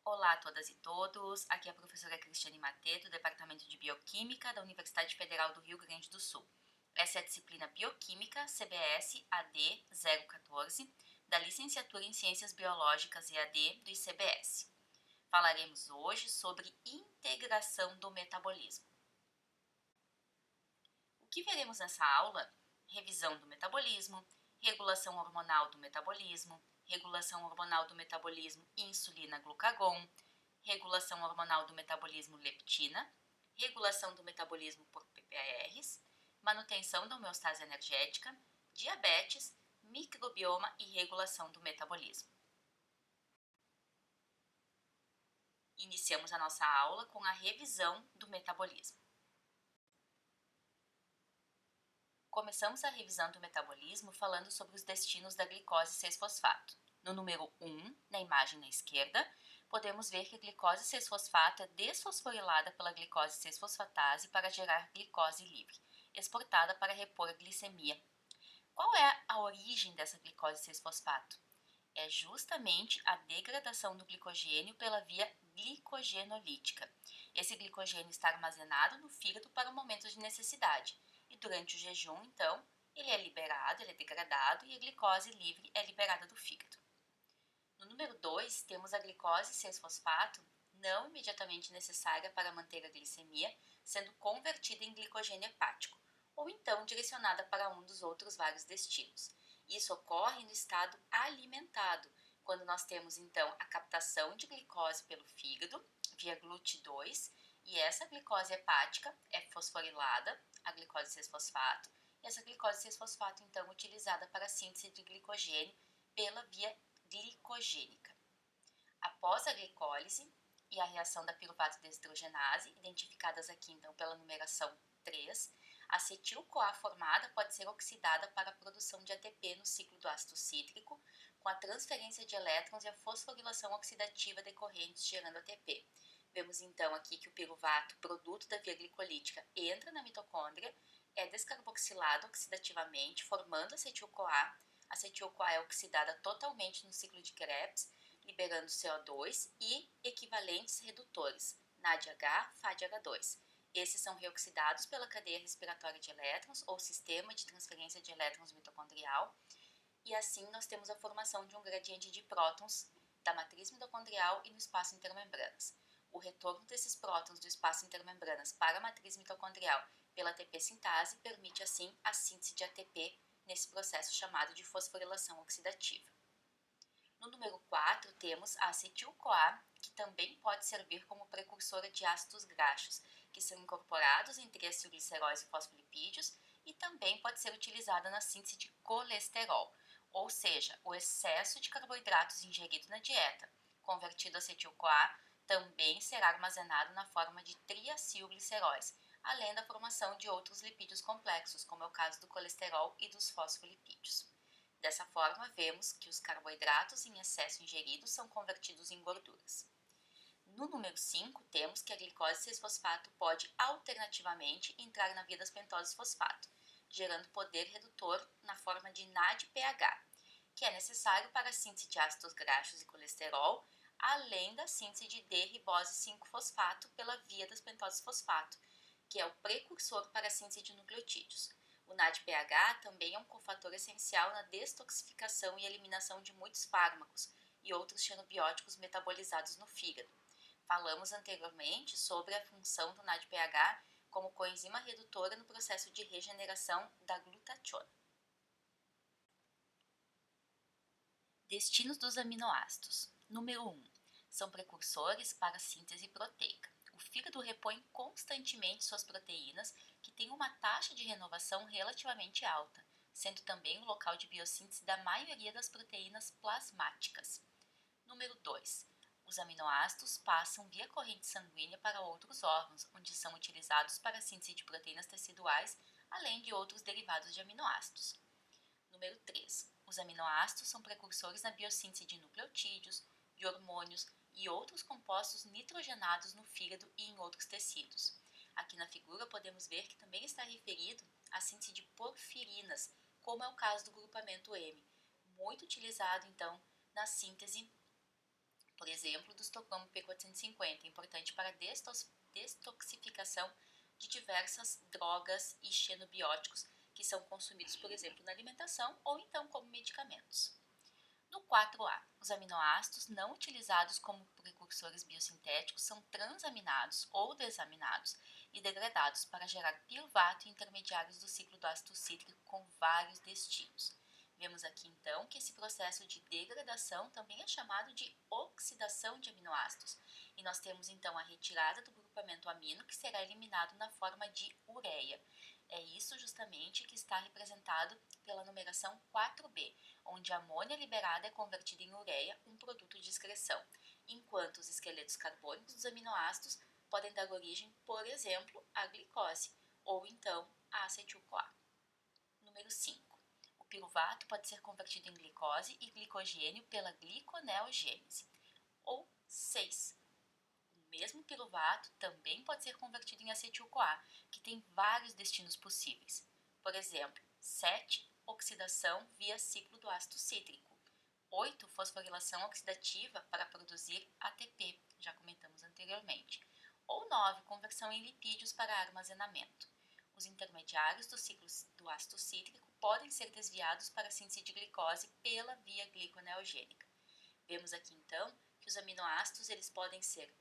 Olá a todas e todos, aqui é a professora Cristiane Matê, do Departamento de Bioquímica da Universidade Federal do Rio Grande do Sul. Essa é a disciplina Bioquímica CBS AD 014, da Licenciatura em Ciências Biológicas EAD do ICBS. Falaremos hoje sobre integração do metabolismo. O que veremos nessa aula? Revisão do metabolismo, regulação hormonal do metabolismo insulina-glucagon, regulação hormonal do metabolismo leptina, regulação do metabolismo por PPARs, manutenção da homeostase energética, diabetes, microbioma e regulação do metabolismo. Iniciamos a nossa aula com a revisão do metabolismo. Começamos a revisão do metabolismo falando sobre os destinos da glicose 6-fosfato. No número 1, na imagem na esquerda, podemos ver que a glicose 6-fosfato é desfosforilada pela glicose 6-fosfatase para gerar glicose livre, exportada para repor a glicemia. Qual é a origem dessa glicose 6-fosfato? É justamente a degradação do glicogênio pela via glicogenolítica. Esse glicogênio está armazenado no fígado para o momento de necessidade. E durante o jejum, então, ele é liberado, ele é degradado e a glicose livre é liberada do fígado. No número 2, temos a glicose 6-fosfato, não imediatamente necessária para manter a glicemia, sendo convertida em glicogênio hepático, ou então direcionada para um dos outros vários destinos. Isso ocorre no estado alimentado, quando nós temos então a captação de glicose pelo fígado, via GLUT2, e essa glicose hepática é fosforilada, a glicose 6-fosfato, e essa glicose 6-fosfato então utilizada para a síntese de glicogênio pela via glicogênica. Após a glicólise e a reação da piruvato desidrogenase, identificadas aqui então pela numeração 3, a acetil-CoA formada pode ser oxidada para a produção de ATP no ciclo do ácido cítrico, com a transferência de elétrons e a fosforilação oxidativa decorrentes gerando ATP. Vemos então aqui que o piruvato, produto da via glicolítica, entra na mitocôndria, é descarboxilado oxidativamente, formando acetil-CoA. A acetil-CoA é oxidada totalmente no ciclo de Krebs, liberando CO2 e equivalentes redutores, NADH, FADH2. Esses são reoxidados pela cadeia respiratória de elétrons ou sistema de transferência de elétrons mitocondrial, e assim nós temos a formação de um gradiente de prótons da matriz mitocondrial e no espaço intermembranas. O retorno desses prótons do espaço intermembranas para a matriz mitocondrial pela ATP sintase permite assim a síntese de ATP nesse processo chamado de fosforilação oxidativa. No número 4 temos a acetil-CoA, que também pode servir como precursora de ácidos graxos, que são incorporados em triacilgliceróis e fosfolipídios, e também pode ser utilizada na síntese de colesterol, ou seja, o excesso de carboidratos ingerido na dieta, convertido a acetil-CoA, também será armazenado na forma de triacilgliceróis, além da formação de outros lipídios complexos, como é o caso do colesterol e dos fosfolipídios. Dessa forma, vemos que os carboidratos em excesso ingeridos são convertidos em gorduras. No número 5, temos que a glicose 6-fosfato pode alternativamente entrar na via das pentoses fosfato, gerando poder redutor na forma de NADPH, que é necessário para a síntese de ácidos graxos e colesterol, além da síntese de D-ribose 5-fosfato pela via das pentoses fosfato, que é o precursor para a síntese de nucleotídeos. O NADPH também é um cofator essencial na detoxificação e eliminação de muitos fármacos e outros xenobióticos metabolizados no fígado. Falamos anteriormente sobre a função do NADPH como coenzima redutora no processo de regeneração da glutationa. Destinos dos aminoácidos. Número 1. São precursores para a síntese proteica. O fígado repõe constantemente suas proteínas, que têm uma taxa de renovação relativamente alta, sendo também o local de biossíntese da maioria das proteínas plasmáticas. Número 2. Os aminoácidos passam via corrente sanguínea para outros órgãos, onde são utilizados para a síntese de proteínas teciduais, além de outros derivados de aminoácidos. Número 3. Os aminoácidos são precursores na biossíntese de nucleotídeos, de hormônios e outros compostos nitrogenados no fígado e em outros tecidos. Aqui na figura podemos ver que também está referido à síntese de porfirinas, como é o caso do grupamento M, muito utilizado então na síntese por exemplo, do estocolmo P450, importante para a detoxificação de diversas drogas e xenobióticos que são consumidos, por exemplo, na alimentação ou então como medicamentos. No 4A, os aminoácidos não utilizados como precursores biosintéticos são transaminados ou desaminados e degradados para gerar piruvato e intermediários do ciclo do ácido cítrico com vários destinos. Vemos aqui então que esse processo de degradação também é chamado de oxidação de aminoácidos, e nós temos então a retirada do grupamento amino que será eliminado na forma de ureia. É isso justamente que está representado pela numeração 4B, onde a amônia liberada é convertida em ureia, um produto de excreção, enquanto os esqueletos carbônicos dos aminoácidos podem dar origem, por exemplo, à glicose, ou então à acetil-CoA. Número 5. O piruvato pode ser convertido em glicose e glicogênio pela gliconeogênese. Ou 6. O mesmo piruvato também pode ser convertido em acetil-CoA, que tem vários destinos possíveis. Por exemplo, 7. Oxidação via ciclo do ácido cítrico. 8. Fosforilação oxidativa para produzir ATP, já comentamos anteriormente. Ou 9. Conversão em lipídios para armazenamento. Os intermediários do ciclo do ácido cítrico podem ser desviados para a síntese de glicose pela via gliconeogênica. Vemos aqui então que os aminoácidos eles podem ser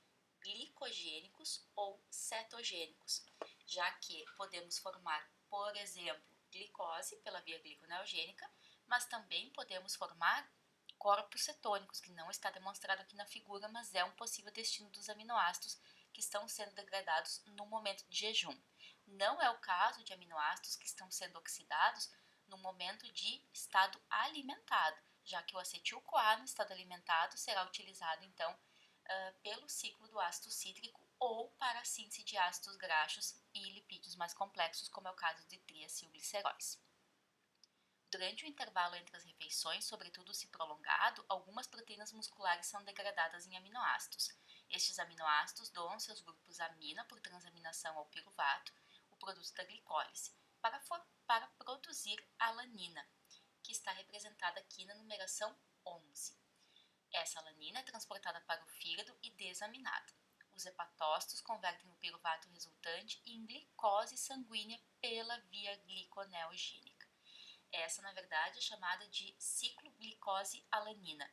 glicogênicos ou cetogênicos, já que podemos formar, por exemplo, glicose pela via gliconeogênica, mas também podemos formar corpos cetônicos, que não está demonstrado aqui na figura, mas é um possível destino dos aminoácidos que estão sendo degradados no momento de jejum. Não é o caso de aminoácidos que estão sendo oxidados no momento de estado alimentado, já que o acetil-CoA no estado alimentado será utilizado então pelo ciclo do ácido cítrico ou para a síntese de ácidos graxos e lipídios mais complexos, como é o caso de triacilgliceróis. Durante o intervalo entre as refeições, sobretudo se prolongado, algumas proteínas musculares são degradadas em aminoácidos. Estes aminoácidos doam seus grupos amina por transaminação ao piruvato, o produto da glicólise, para produzir alanina, que está representada aqui na numeração 11. Essa alanina é transportada para o fígado e desaminada. Os hepatócitos convertem o piruvato resultante em glicose sanguínea pela via gliconeogênica. Essa, na verdade, é chamada de ciclo glicose-alanina,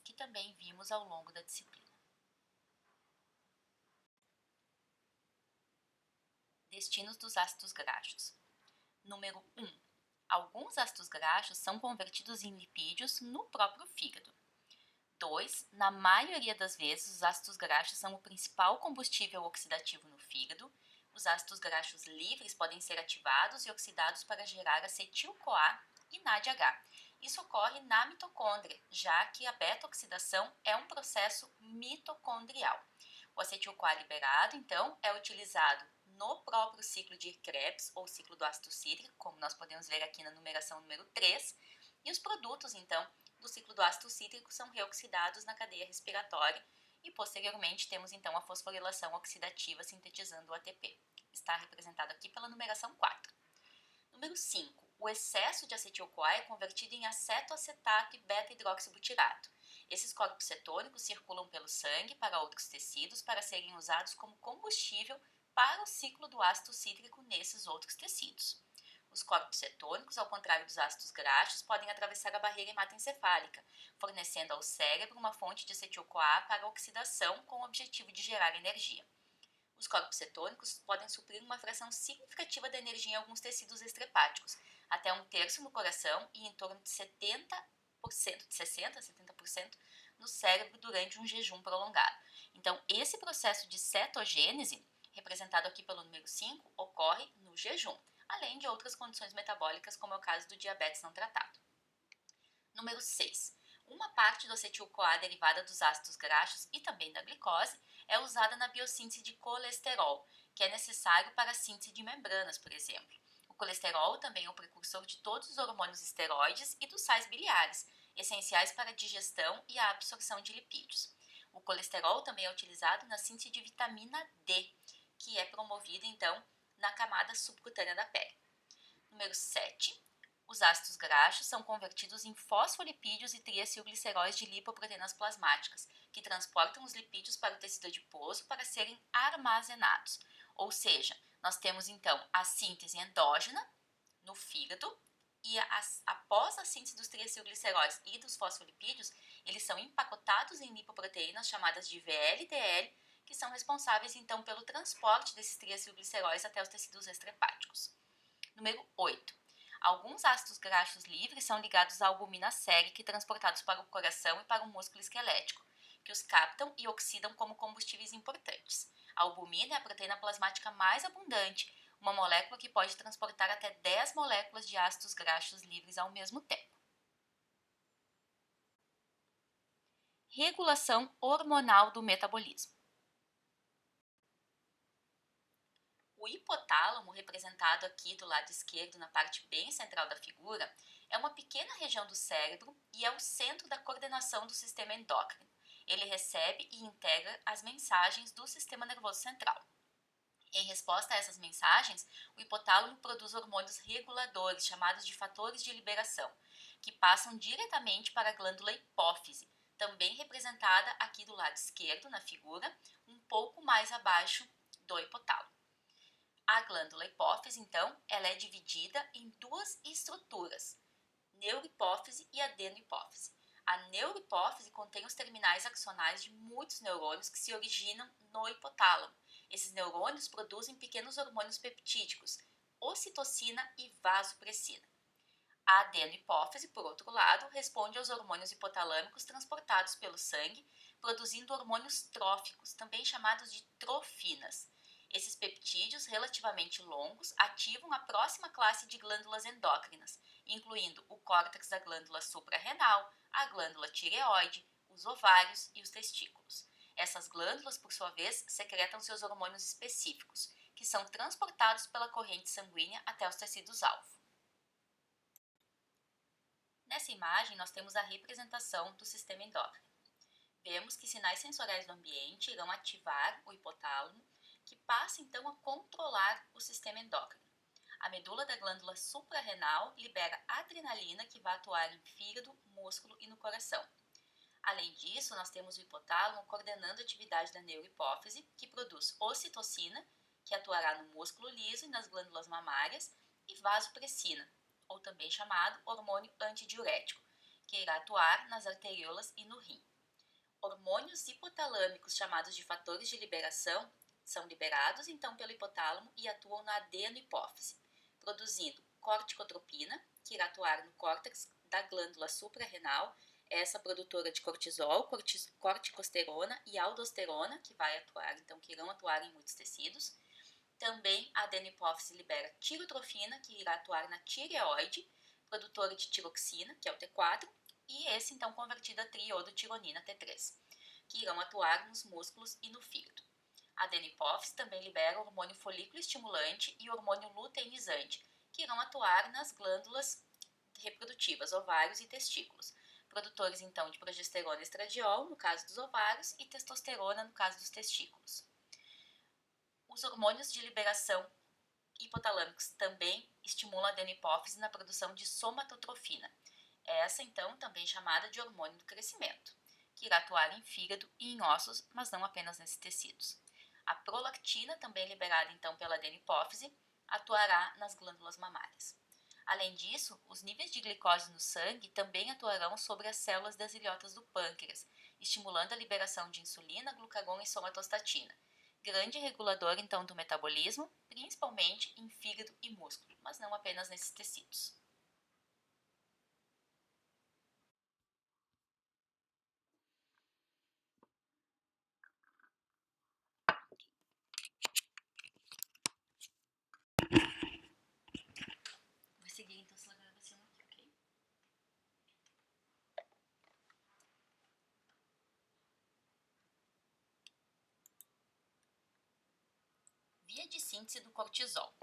que também vimos ao longo da disciplina. Destinos dos ácidos graxos. Número 1. Alguns ácidos graxos são convertidos em lipídios no próprio fígado. 2. Na maioria das vezes, os ácidos graxos são o principal combustível oxidativo no fígado. Os ácidos graxos livres podem ser ativados e oxidados para gerar acetil-CoA e NADH. Isso ocorre na mitocôndria, já que a beta-oxidação é um processo mitocondrial. O acetil-CoA liberado, então, é utilizado no próprio ciclo de Krebs, ou ciclo do ácido cítrico, como nós podemos ver aqui na numeração número 3, e os produtos, então, do ciclo do ácido cítrico são reoxidados na cadeia respiratória e, posteriormente, temos, então, a fosforilação oxidativa sintetizando o ATP. Está representado aqui pela numeração 4. Número 5. O excesso de acetil-CoA é convertido em acetoacetato e beta-hidroxibutirato. Esses corpos cetônicos circulam pelo sangue para outros tecidos para serem usados como combustível para o ciclo do ácido cítrico nesses outros tecidos. Os corpos cetônicos, ao contrário dos ácidos graxos, podem atravessar a barreira hematoencefálica, fornecendo ao cérebro uma fonte de acetil-CoA para a oxidação com o objetivo de gerar energia. Os corpos cetônicos podem suprir uma fração significativa da energia em alguns tecidos extrahepáticos, até 1/3 no coração e em torno de 60% a 70% no cérebro durante um jejum prolongado. Então, esse processo de cetogênese, representado aqui pelo número 5, ocorre no jejum, além de outras condições metabólicas, como é o caso do diabetes não tratado. Número 6. Uma parte do acetil-CoA derivada dos ácidos graxos e também da glicose é usada na biossíntese de colesterol, que é necessário para a síntese de membranas, por exemplo. O colesterol também é o precursor de todos os hormônios esteroides e dos sais biliares, essenciais para a digestão e a absorção de lipídios. O colesterol também é utilizado na síntese de vitamina D, que é promovida, então, na camada subcutânea da pele. Número 7. Os ácidos graxos são convertidos em fosfolipídios e triacilgliceróis de lipoproteínas plasmáticas, que transportam os lipídios para o tecido adiposo para serem armazenados. Ou seja, nós temos então a síntese endógena no fígado e após a síntese dos triacilgliceróis e dos fosfolipídios, eles são empacotados em lipoproteínas chamadas de VLDL, que são responsáveis então pelo transporte desses triacilgliceróis até os tecidos extrahepáticos. Número 8. Alguns ácidos graxos livres são ligados à albumina sérica e transportados para o coração e para o músculo esquelético, que os captam e oxidam como combustíveis importantes. A albumina é a proteína plasmática mais abundante, uma molécula que pode transportar até 10 moléculas de ácidos graxos livres ao mesmo tempo. Regulação hormonal do metabolismo. O hipotálamo, representado aqui do lado esquerdo na parte bem central da figura, é uma pequena região do cérebro e é o centro da coordenação do sistema endócrino. Ele recebe e integra as mensagens do sistema nervoso central. Em resposta a essas mensagens, o hipotálamo produz hormônios reguladores, chamados de fatores de liberação, que passam diretamente para a glândula hipófise, também representada aqui do lado esquerdo na figura, um pouco mais abaixo do hipotálamo. A glândula hipófise, então, ela é dividida em duas estruturas, neurohipófise e adenohipófise. A neurohipófise contém os terminais axonais de muitos neurônios que se originam no hipotálamo. Esses neurônios produzem pequenos hormônios peptídicos, ocitocina e vasopressina. A adenohipófise, por outro lado, responde aos hormônios hipotalâmicos transportados pelo sangue, produzindo hormônios tróficos, também chamados de trofinas. Esses peptídeos relativamente longos ativam a próxima classe de glândulas endócrinas, incluindo o córtex da glândula suprarrenal, a glândula tireoide, os ovários e os testículos. Essas glândulas, por sua vez, secretam seus hormônios específicos, que são transportados pela corrente sanguínea até os tecidos-alvo. Nessa imagem, nós temos a representação do sistema endócrino. Vemos que sinais sensoriais do ambiente irão ativar o hipotálamo, que passa então a controlar o sistema endócrino. A medula da glândula suprarrenal libera adrenalina, que vai atuar em fígado, músculo e no coração. Além disso, nós temos o hipotálamo coordenando a atividade da neurohipófise, que produz ocitocina, que atuará no músculo liso e nas glândulas mamárias, e vasopressina, ou também chamado hormônio antidiurético, que irá atuar nas arteriolas e no rim. Hormônios hipotalâmicos, chamados de fatores de liberação, são liberados então pelo hipotálamo e atuam na adenohipófise, produzindo corticotropina, que irá atuar no córtex da glândula suprarrenal, essa produtora de cortisol, corticosterona e aldosterona, que irão atuar em muitos tecidos. Também a adenohipófise libera tirotrofina, que irá atuar na tireoide, produtora de tiroxina, que é o T4, e esse então convertido a triodotironina T3, que irão atuar nos músculos e no fígado. A adenohipófise também libera o hormônio folículo estimulante e o hormônio luteinizante, que irão atuar nas glândulas reprodutivas, ovários e testículos, produtores então de progesterona e estradiol, no caso dos ovários, e testosterona, no caso dos testículos. Os hormônios de liberação hipotalâmicos também estimulam a adenohipófise na produção de somatotrofina, essa então também chamada de hormônio do crescimento, que irá atuar em fígado e em ossos, mas não apenas nesses tecidos. A prolactina, também liberada então pela adenohipófise, atuará nas glândulas mamárias. Além disso, os níveis de glicose no sangue também atuarão sobre as células das ilhotas do pâncreas, estimulando a liberação de insulina, glucagon e somatostatina, grande regulador então do metabolismo, principalmente em fígado e músculo, mas não apenas nesses tecidos. Vou seguir então essa gravação aqui, ok? Via de síntese do cortisol.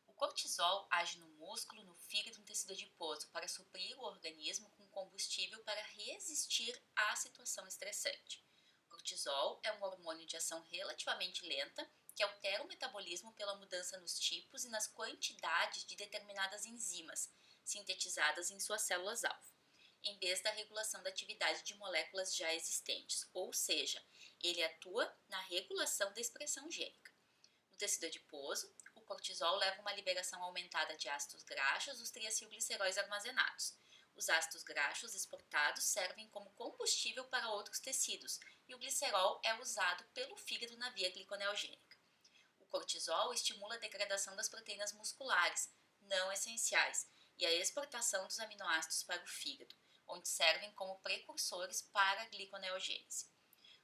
O cortisol age no músculo, no fígado e no tecido adiposo para suprir o organismo com combustível para resistir à situação estressante. O cortisol é um hormônio de ação relativamente lenta que altera o metabolismo pela mudança nos tipos e nas quantidades de determinadas enzimas, sintetizadas em suas células-alvo, em vez da regulação da atividade de moléculas já existentes, ou seja, ele atua na regulação da expressão gênica. No tecido adiposo, o cortisol leva uma liberação aumentada de ácidos graxos dos triacilgliceróis armazenados. Os ácidos graxos exportados servem como combustível para outros tecidos e o glicerol é usado pelo fígado na via gliconeogênica. O cortisol estimula a degradação das proteínas musculares, não essenciais, e a exportação dos aminoácidos para o fígado, onde servem como precursores para a gliconeogênese.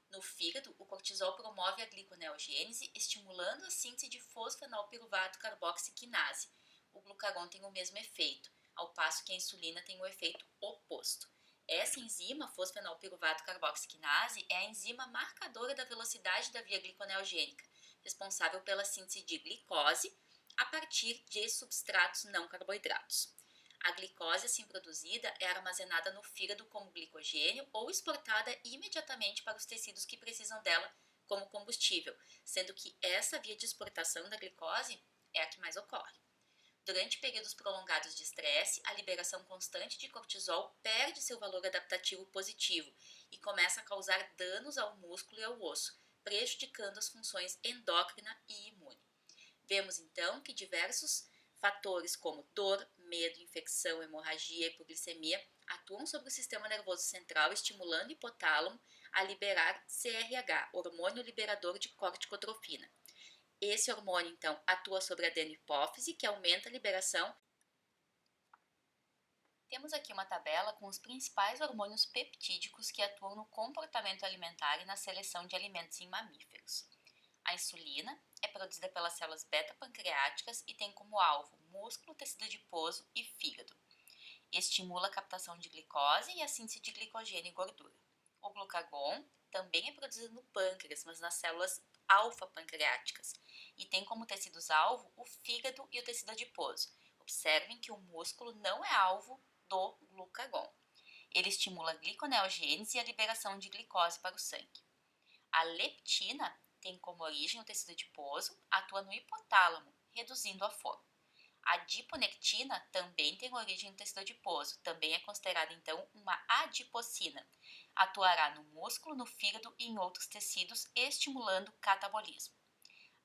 No fígado, o cortisol promove a gliconeogênese, estimulando a síntese de fosfenolpiruvato carboxiquinase. O glucagon tem o mesmo efeito, ao passo que a insulina tem o efeito oposto. Essa enzima, fosfenolpiruvato carboxiquinase, é a enzima marcadora da velocidade da via gliconeogênica, responsável pela síntese de glicose a partir de substratos não carboidratos. A glicose assim produzida é armazenada no fígado como glicogênio ou exportada imediatamente para os tecidos que precisam dela como combustível, sendo que essa via de exportação da glicose é a que mais ocorre. Durante períodos prolongados de estresse, a liberação constante de cortisol perde seu valor adaptativo positivo e começa a causar danos ao músculo e ao osso, prejudicando as funções endócrina e imune. Vemos então que diversos fatores como dor, medo, infecção, hemorragia e hipoglicemia atuam sobre o sistema nervoso central, estimulando o hipotálamo a liberar CRH, hormônio liberador de corticotrofina. Esse hormônio, então, atua sobre a adenohipófise, que aumenta a liberação. Temos aqui uma tabela com os principais hormônios peptídicos que atuam no comportamento alimentar e na seleção de alimentos em mamíferos. A insulina é produzida pelas células beta-pancreáticas e tem como alvo músculo, tecido adiposo e fígado. Estimula a captação de glicose e a síntese de glicogênio e gordura. O glucagon também é produzido no pâncreas, mas nas células alfa-pancreáticas, e tem como tecidos-alvo o fígado e o tecido adiposo. Observem que o músculo não é alvo do glucagon. Ele estimula a gliconeogênese e a liberação de glicose para o sangue. A leptina tem como origem o tecido adiposo, atua no hipotálamo, reduzindo a fome. A adiponectina também tem origem no tecido adiposo, também é considerada então uma adipocina. Atuará no músculo, no fígado e em outros tecidos, estimulando o catabolismo.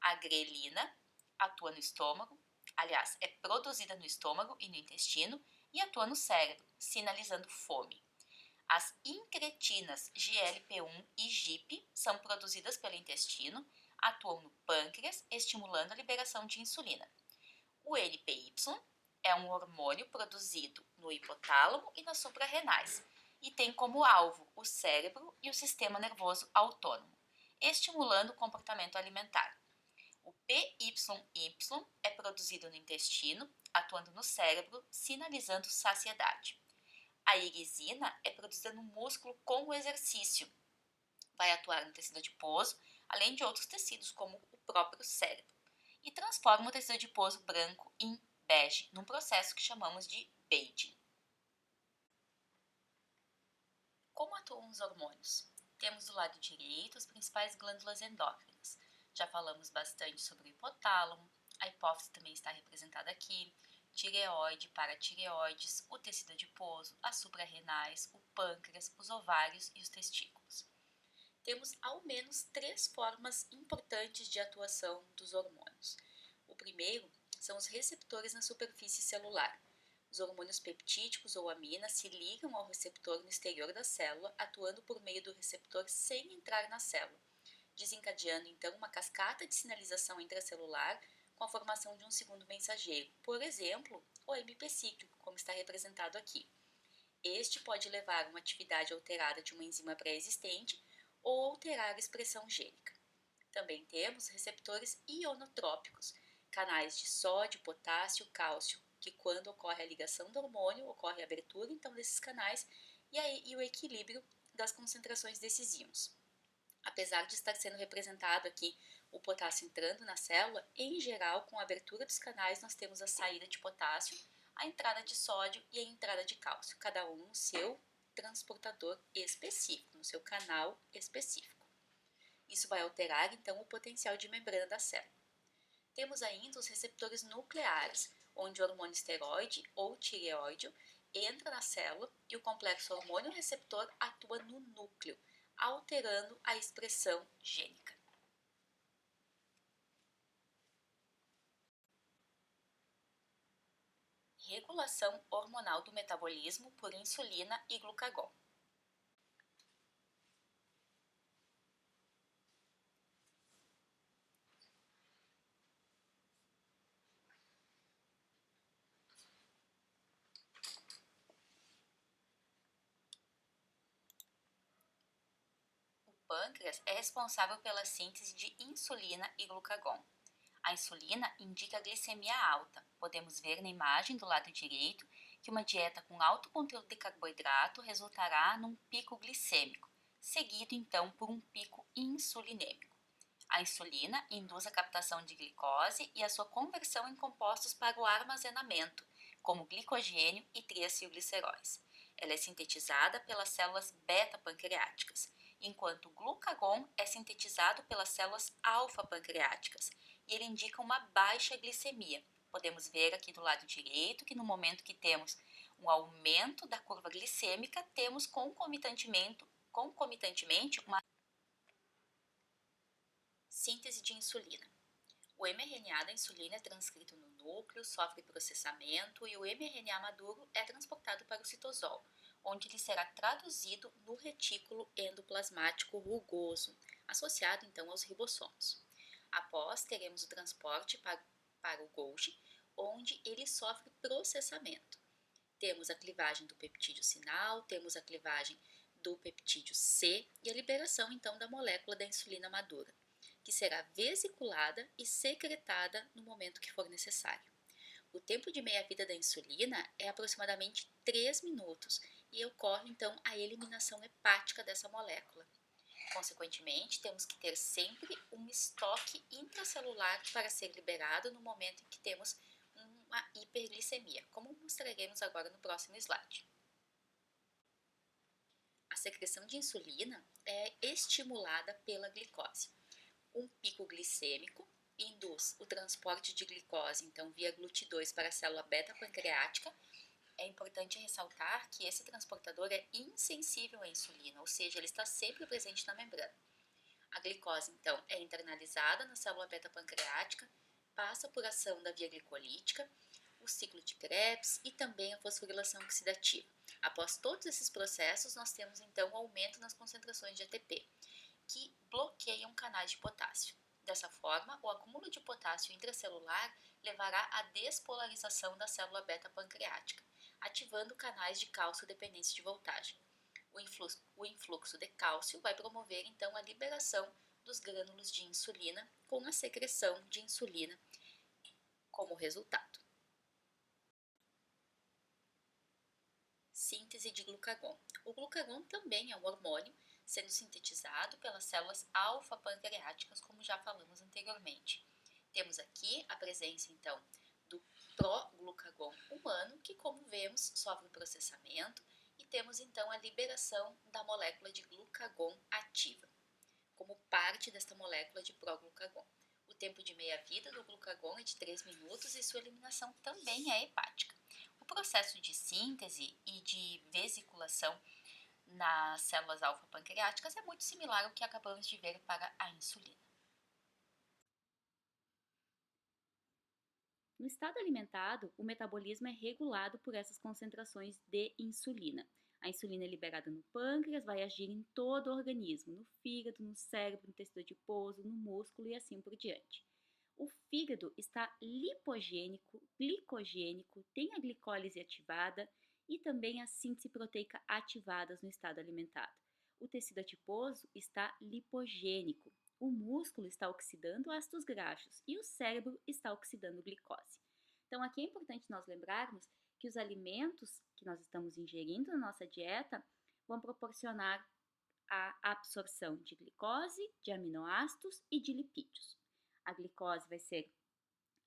A grelina atua no estômago, aliás, é produzida no estômago e no intestino e atua no cérebro, sinalizando fome. As incretinas GLP-1 e GIP são produzidas pelo intestino, atuam no pâncreas, estimulando a liberação de insulina. O NPY é um hormônio produzido no hipotálamo e nas suprarrenais e tem como alvo o cérebro e o sistema nervoso autônomo, estimulando o comportamento alimentar. O PYY é produzido no intestino, atuando no cérebro, sinalizando saciedade. A irisina é produzida no músculo com o exercício. Vai atuar no tecido adiposo, além de outros tecidos, como o próprio cérebro, e transforma o tecido adiposo branco em bege, num processo que chamamos de beiging. Como atuam os hormônios? Temos do lado direito as principais glândulas endócrinas. Já falamos bastante sobre o hipotálamo, a hipófise também está representada aqui, tireoide, paratireoides, o tecido adiposo, as suprarrenais, o pâncreas, os ovários e os testículos. Temos ao menos 3 formas importantes de atuação dos hormônios. O primeiro são os receptores na superfície celular. Os hormônios peptídicos ou aminas se ligam ao receptor no exterior da célula, atuando por meio do receptor sem entrar na célula, desencadeando então uma cascata de sinalização intracelular com a formação de um segundo mensageiro, por exemplo, o AMP cíclico, como está representado aqui. Este pode levar a uma atividade alterada de uma enzima pré-existente ou alterar a expressão gênica. Também temos receptores ionotrópicos, canais de sódio, potássio, cálcio, que quando ocorre a ligação do hormônio, ocorre a abertura então desses canais e o equilíbrio das concentrações desses íons. Apesar de estar sendo representado aqui o potássio entrando na célula, em geral, com a abertura dos canais, nós temos a saída de potássio, a entrada de sódio e a entrada de cálcio, cada um no seu transportador específico, no seu canal específico. Isso vai alterar, então, o potencial de membrana da célula. Temos ainda os receptores nucleares, onde o hormônio esteroide ou tireoide entra na célula e o complexo hormônio-receptor atua no núcleo, alterando a expressão gênica. Regulação hormonal do metabolismo por insulina e glucagon. O pâncreas é responsável pela síntese de insulina e glucagon. A insulina indica a glicemia alta. Podemos ver na imagem do lado direito que uma dieta com alto conteúdo de carboidrato resultará num pico glicêmico, seguido então por um pico insulinêmico. A insulina induz a captação de glicose e a sua conversão em compostos para o armazenamento, como glicogênio e triacilgliceróis. Ela é sintetizada pelas células beta-pancreáticas, enquanto o glucagon é sintetizado pelas células alfa-pancreáticas, e ele indica uma baixa glicemia. Podemos ver aqui do lado direito que no momento que temos um aumento da curva glicêmica, temos concomitantemente uma síntese de insulina. O mRNA da insulina é transcrito no núcleo, sofre processamento e o mRNA maduro é transportado para o citosol, onde ele será traduzido no retículo endoplasmático rugoso, associado então aos ribossomos. Após, teremos o transporte para o Golgi, onde ele sofre processamento. Temos a clivagem do peptídeo sinal, temos a clivagem do peptídeo C e a liberação então da molécula da insulina madura, que será vesiculada e secretada no momento que for necessário. O tempo de meia-vida da insulina é aproximadamente 3 minutos e ocorre então a eliminação hepática dessa molécula. Consequentemente, temos que ter sempre um estoque intracelular para ser liberado no momento em que temos uma hiperglicemia, como mostraremos agora no próximo slide. A secreção de insulina é estimulada pela glicose. Um pico glicêmico induz o transporte de glicose, então via GLUT2 para a célula beta-pancreática. É importante ressaltar que esse transportador é insensível à insulina, ou seja, ele está sempre presente na membrana. A glicose, então, é internalizada na célula beta-pancreática, passa por ação da via glicolítica, o ciclo de Krebs e também a fosforilação oxidativa. Após todos esses processos, nós temos, então, um aumento nas concentrações de ATP, que bloqueiam canais de potássio. Dessa forma, o acúmulo de potássio intracelular levará à despolarização da célula beta-pancreática, ativando canais de cálcio dependentes de voltagem. O influxo de cálcio vai promover então a liberação dos grânulos de insulina, com a secreção de insulina como resultado. Síntese de glucagon. O glucagon também é um hormônio, sendo sintetizado pelas células alfa-pancreáticas, como já falamos anteriormente. Temos aqui a presença, então, do pró-glucagon humano, que, como vemos, sofre processamento, e temos, então, a liberação da molécula de glucagon ativa, como parte desta molécula de pró-glucagon. O tempo de meia-vida do glucagon é de 3 minutos e sua eliminação também é hepática. O processo de síntese e de vesiculação nas células alfa-pancreáticas é muito similar ao que acabamos de ver para a insulina. No estado alimentado, o metabolismo é regulado por essas concentrações de insulina. A insulina é liberada no pâncreas, vai agir em todo o organismo, no fígado, no cérebro, no tecido adiposo, no músculo e assim por diante. O fígado está lipogênico, glicogênico, tem a glicólise ativada e também a síntese proteica ativadas no estado alimentado. O tecido adiposo está lipogênico, o músculo está oxidando ácidos graxos e o cérebro está oxidando glicose. Então, aqui é importante nós lembrarmos que os alimentos que nós estamos ingerindo na nossa dieta vão proporcionar a absorção de glicose, de aminoácidos e de lipídios. A glicose vai ser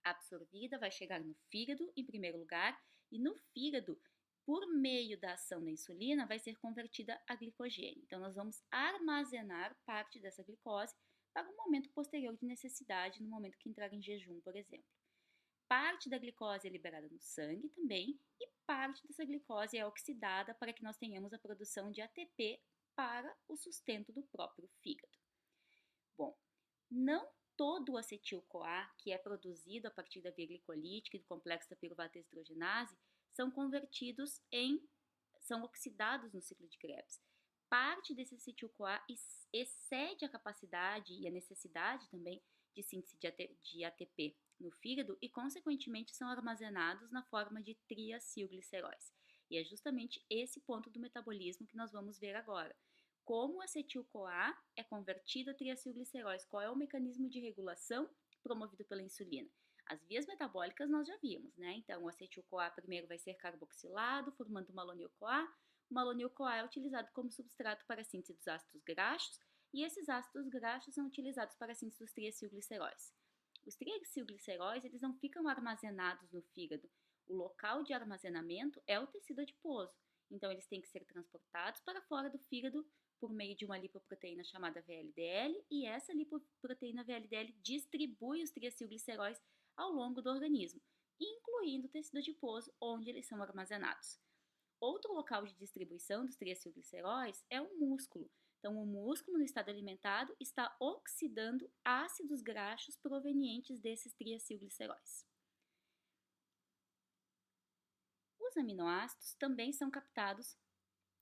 absorvida, vai chegar no fígado em primeiro lugar, e no fígado, por meio da ação da insulina, vai ser convertida a glicogênio. Então, nós vamos armazenar parte dessa glicose para um momento posterior de necessidade, no momento que entrar em jejum, por exemplo. Parte da glicose é liberada no sangue também e parte dessa glicose é oxidada para que nós tenhamos a produção de ATP para o sustento do próprio fígado. Bom, não todo o acetil-CoA que é produzido a partir da via glicolítica e do complexo da piruvato deshidrogenase são oxidados no ciclo de Krebs. Parte desse acetil-CoA excede a capacidade e a necessidade também de síntese de ATP no fígado e, consequentemente, são armazenados na forma de triacilgliceróis. E é justamente esse ponto do metabolismo que nós vamos ver agora. Como o acetil-CoA é convertido a triacilgliceróis? Qual é o mecanismo de regulação promovido pela insulina? As vias metabólicas nós já vimos, né? Então, o acetil-CoA primeiro vai ser carboxilado, formando o malonil-CoA. O malonil-CoA é utilizado como substrato para a síntese dos ácidos graxos e esses ácidos graxos são utilizados para a síntese dos triacilgliceróis. Os triacilgliceróis, eles não ficam armazenados no fígado. O local de armazenamento é o tecido adiposo. Então, eles têm que ser transportados para fora do fígado por meio de uma lipoproteína chamada VLDL, e essa lipoproteína VLDL distribui os triacilgliceróis ao longo do organismo, incluindo o tecido adiposo, onde eles são armazenados. Outro local de distribuição dos triacilgliceróis é o músculo. Então, o músculo, no estado alimentado, está oxidando ácidos graxos provenientes desses triacilgliceróis. Os aminoácidos também são captados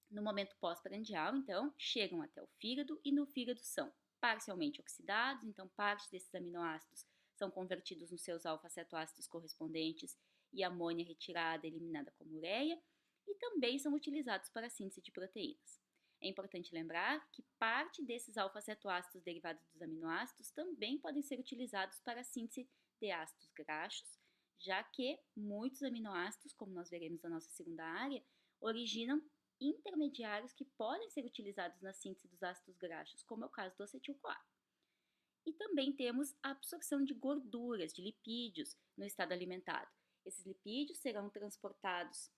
no momento pós-prandial, então, chegam até o fígado e no fígado são parcialmente oxidados, então parte desses aminoácidos são convertidos nos seus alfa-cetoácidos correspondentes e amônia retirada eliminada como ureia e também são utilizados para a síntese de proteínas. É importante lembrar que parte desses alfa-cetoácidos derivados dos aminoácidos também podem ser utilizados para a síntese de ácidos graxos, já que muitos aminoácidos, como nós veremos na nossa segunda área, originam intermediários que podem ser utilizados na síntese dos ácidos graxos, como é o caso do acetil-CoA. E também temos a absorção de gorduras, de lipídios no estado alimentado. Esses lipídios serão transportados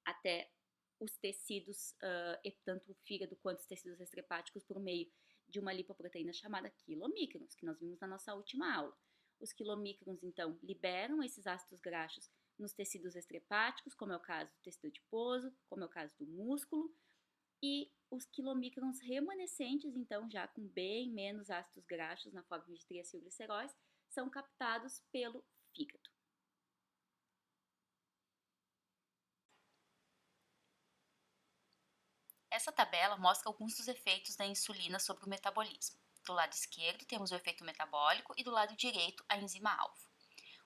até os tecidos, tanto o fígado quanto os tecidos extrahepáticos, por meio de uma lipoproteína chamada quilomicrons, que nós vimos na nossa última aula. Os quilomicrons, então, liberam esses ácidos graxos nos tecidos extrahepáticos, como é o caso do tecido adiposo, como é o caso do músculo, e os quilomicrons remanescentes, então, já com bem menos ácidos graxos na forma de triacilgliceróis, são captados pelo fígado. Essa tabela mostra alguns dos efeitos da insulina sobre o metabolismo. Do lado esquerdo temos o efeito metabólico e do lado direito a enzima-alfa.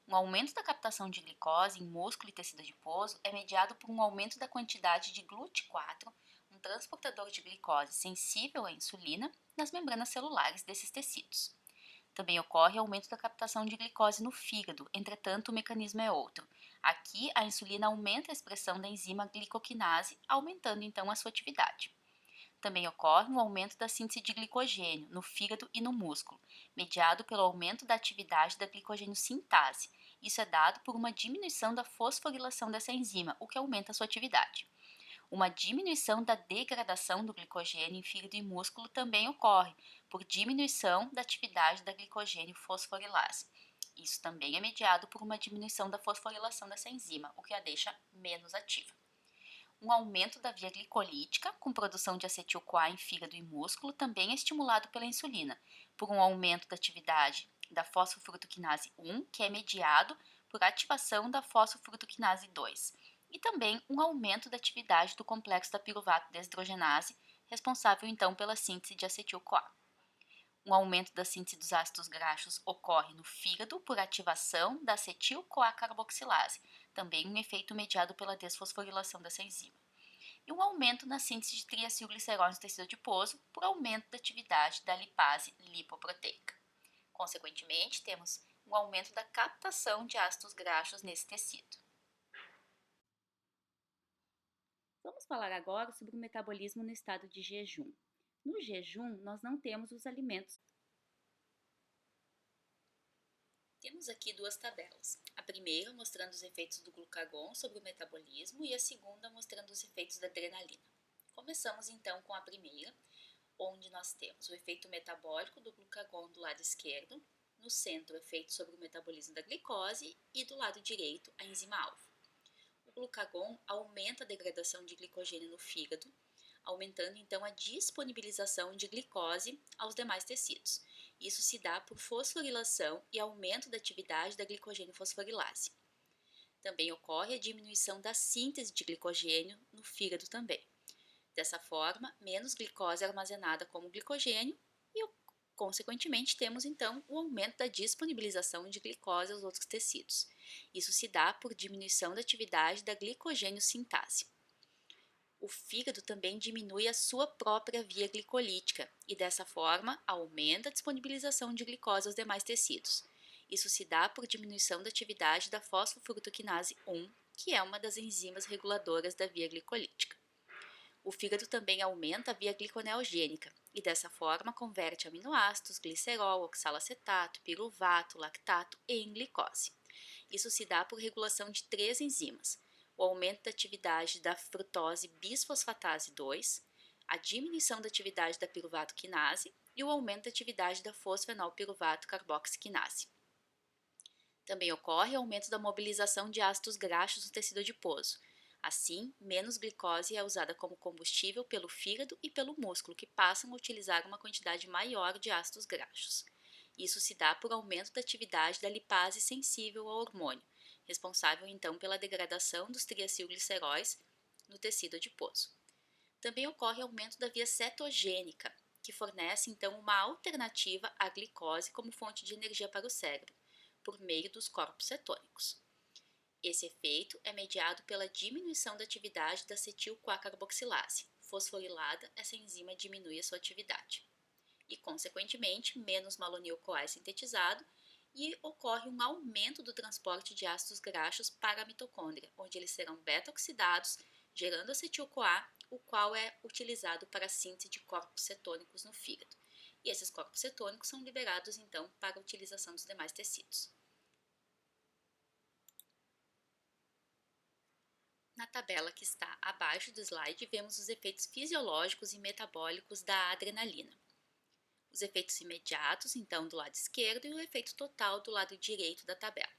Um aumento da captação de glicose em músculo e tecido adiposo é mediado por um aumento da quantidade de GLUT4, um transportador de glicose sensível à insulina, nas membranas celulares desses tecidos. Também ocorre aumento da captação de glicose no fígado, entretanto o mecanismo é outro. Aqui a insulina aumenta a expressão da enzima glicoquinase, aumentando então a sua atividade. Também ocorre um aumento da síntese de glicogênio no fígado e no músculo, mediado pelo aumento da atividade da glicogênio sintase. Isso é dado por uma diminuição da fosforilação dessa enzima, o que aumenta a sua atividade. Uma diminuição da degradação do glicogênio em fígado e músculo também ocorre, por diminuição da atividade da glicogênio fosforilase. Isso também é mediado por uma diminuição da fosforilação dessa enzima, o que a deixa menos ativa. Um aumento da via glicolítica, com produção de acetil-CoA em fígado e músculo, também é estimulado pela insulina, por um aumento da atividade da fosfofrutoquinase 1, que é mediado por ativação da fosfofrutoquinase 2, e também um aumento da atividade do complexo da piruvato deshidrogenase, responsável então pela síntese de acetil-CoA. Um aumento da síntese dos ácidos graxos ocorre no fígado por ativação da acetil-CoA carboxilase, também um efeito mediado pela desfosforilação dessa enzima. E um aumento na síntese de triacilgliceróis no tecido adiposo por aumento da atividade da lipase lipoproteica. Consequentemente, temos um aumento da captação de ácidos graxos nesse tecido. Vamos falar agora sobre o metabolismo no estado de jejum. No jejum, nós não temos os alimentos. Temos aqui duas tabelas. A primeira mostrando os efeitos do glucagon sobre o metabolismo e a segunda mostrando os efeitos da adrenalina. Começamos então com a primeira, onde nós temos o efeito metabólico do glucagon do lado esquerdo, no centro, efeito sobre o metabolismo da glicose e do lado direito, a enzima-alvo. O glucagon aumenta a degradação de glicogênio no fígado, aumentando então a disponibilização de glicose aos demais tecidos. Isso se dá por fosforilação e aumento da atividade da glicogênio fosforilase. Também ocorre a diminuição da síntese de glicogênio no fígado também. Dessa forma, menos glicose é armazenada como glicogênio e, consequentemente, temos então o aumento da disponibilização de glicose aos outros tecidos. Isso se dá por diminuição da atividade da glicogênio sintase. O fígado também diminui a sua própria via glicolítica e, dessa forma, aumenta a disponibilização de glicose aos demais tecidos. Isso se dá por diminuição da atividade da fosfofrutoquinase 1, que é uma das enzimas reguladoras da via glicolítica. O fígado também aumenta a via gliconeogênica e, dessa forma, converte aminoácidos, glicerol, oxalacetato, piruvato, lactato em glicose. Isso se dá por regulação de 3 enzimas: o aumento da atividade da frutose bisfosfatase 2, a diminuição da atividade da piruvato quinase e o aumento da atividade da fosfenolpiruvato carboxiquinase. Também ocorre aumento da mobilização de ácidos graxos no tecido adiposo. Assim, menos glicose é usada como combustível pelo fígado e pelo músculo, que passam a utilizar uma quantidade maior de ácidos graxos. Isso se dá por aumento da atividade da lipase sensível ao hormônio, responsável então pela degradação dos triacilgliceróis no tecido adiposo. Também ocorre aumento da via cetogênica, que fornece então uma alternativa à glicose como fonte de energia para o cérebro, por meio dos corpos cetônicos. Esse efeito é mediado pela diminuição da atividade da acetil-CoA-carboxilase. Fosforilada, essa enzima diminui a sua atividade. E, consequentemente, menos malonil-CoA é sintetizado e ocorre um aumento do transporte de ácidos graxos para a mitocôndria, onde eles serão beta-oxidados, gerando acetil-CoA, o qual é utilizado para a síntese de corpos cetônicos no fígado. E esses corpos cetônicos são liberados, então, para a utilização dos demais tecidos. Na tabela que está abaixo do slide, vemos os efeitos fisiológicos e metabólicos da adrenalina. Os efeitos imediatos, então, do lado esquerdo, e o efeito total do lado direito da tabela.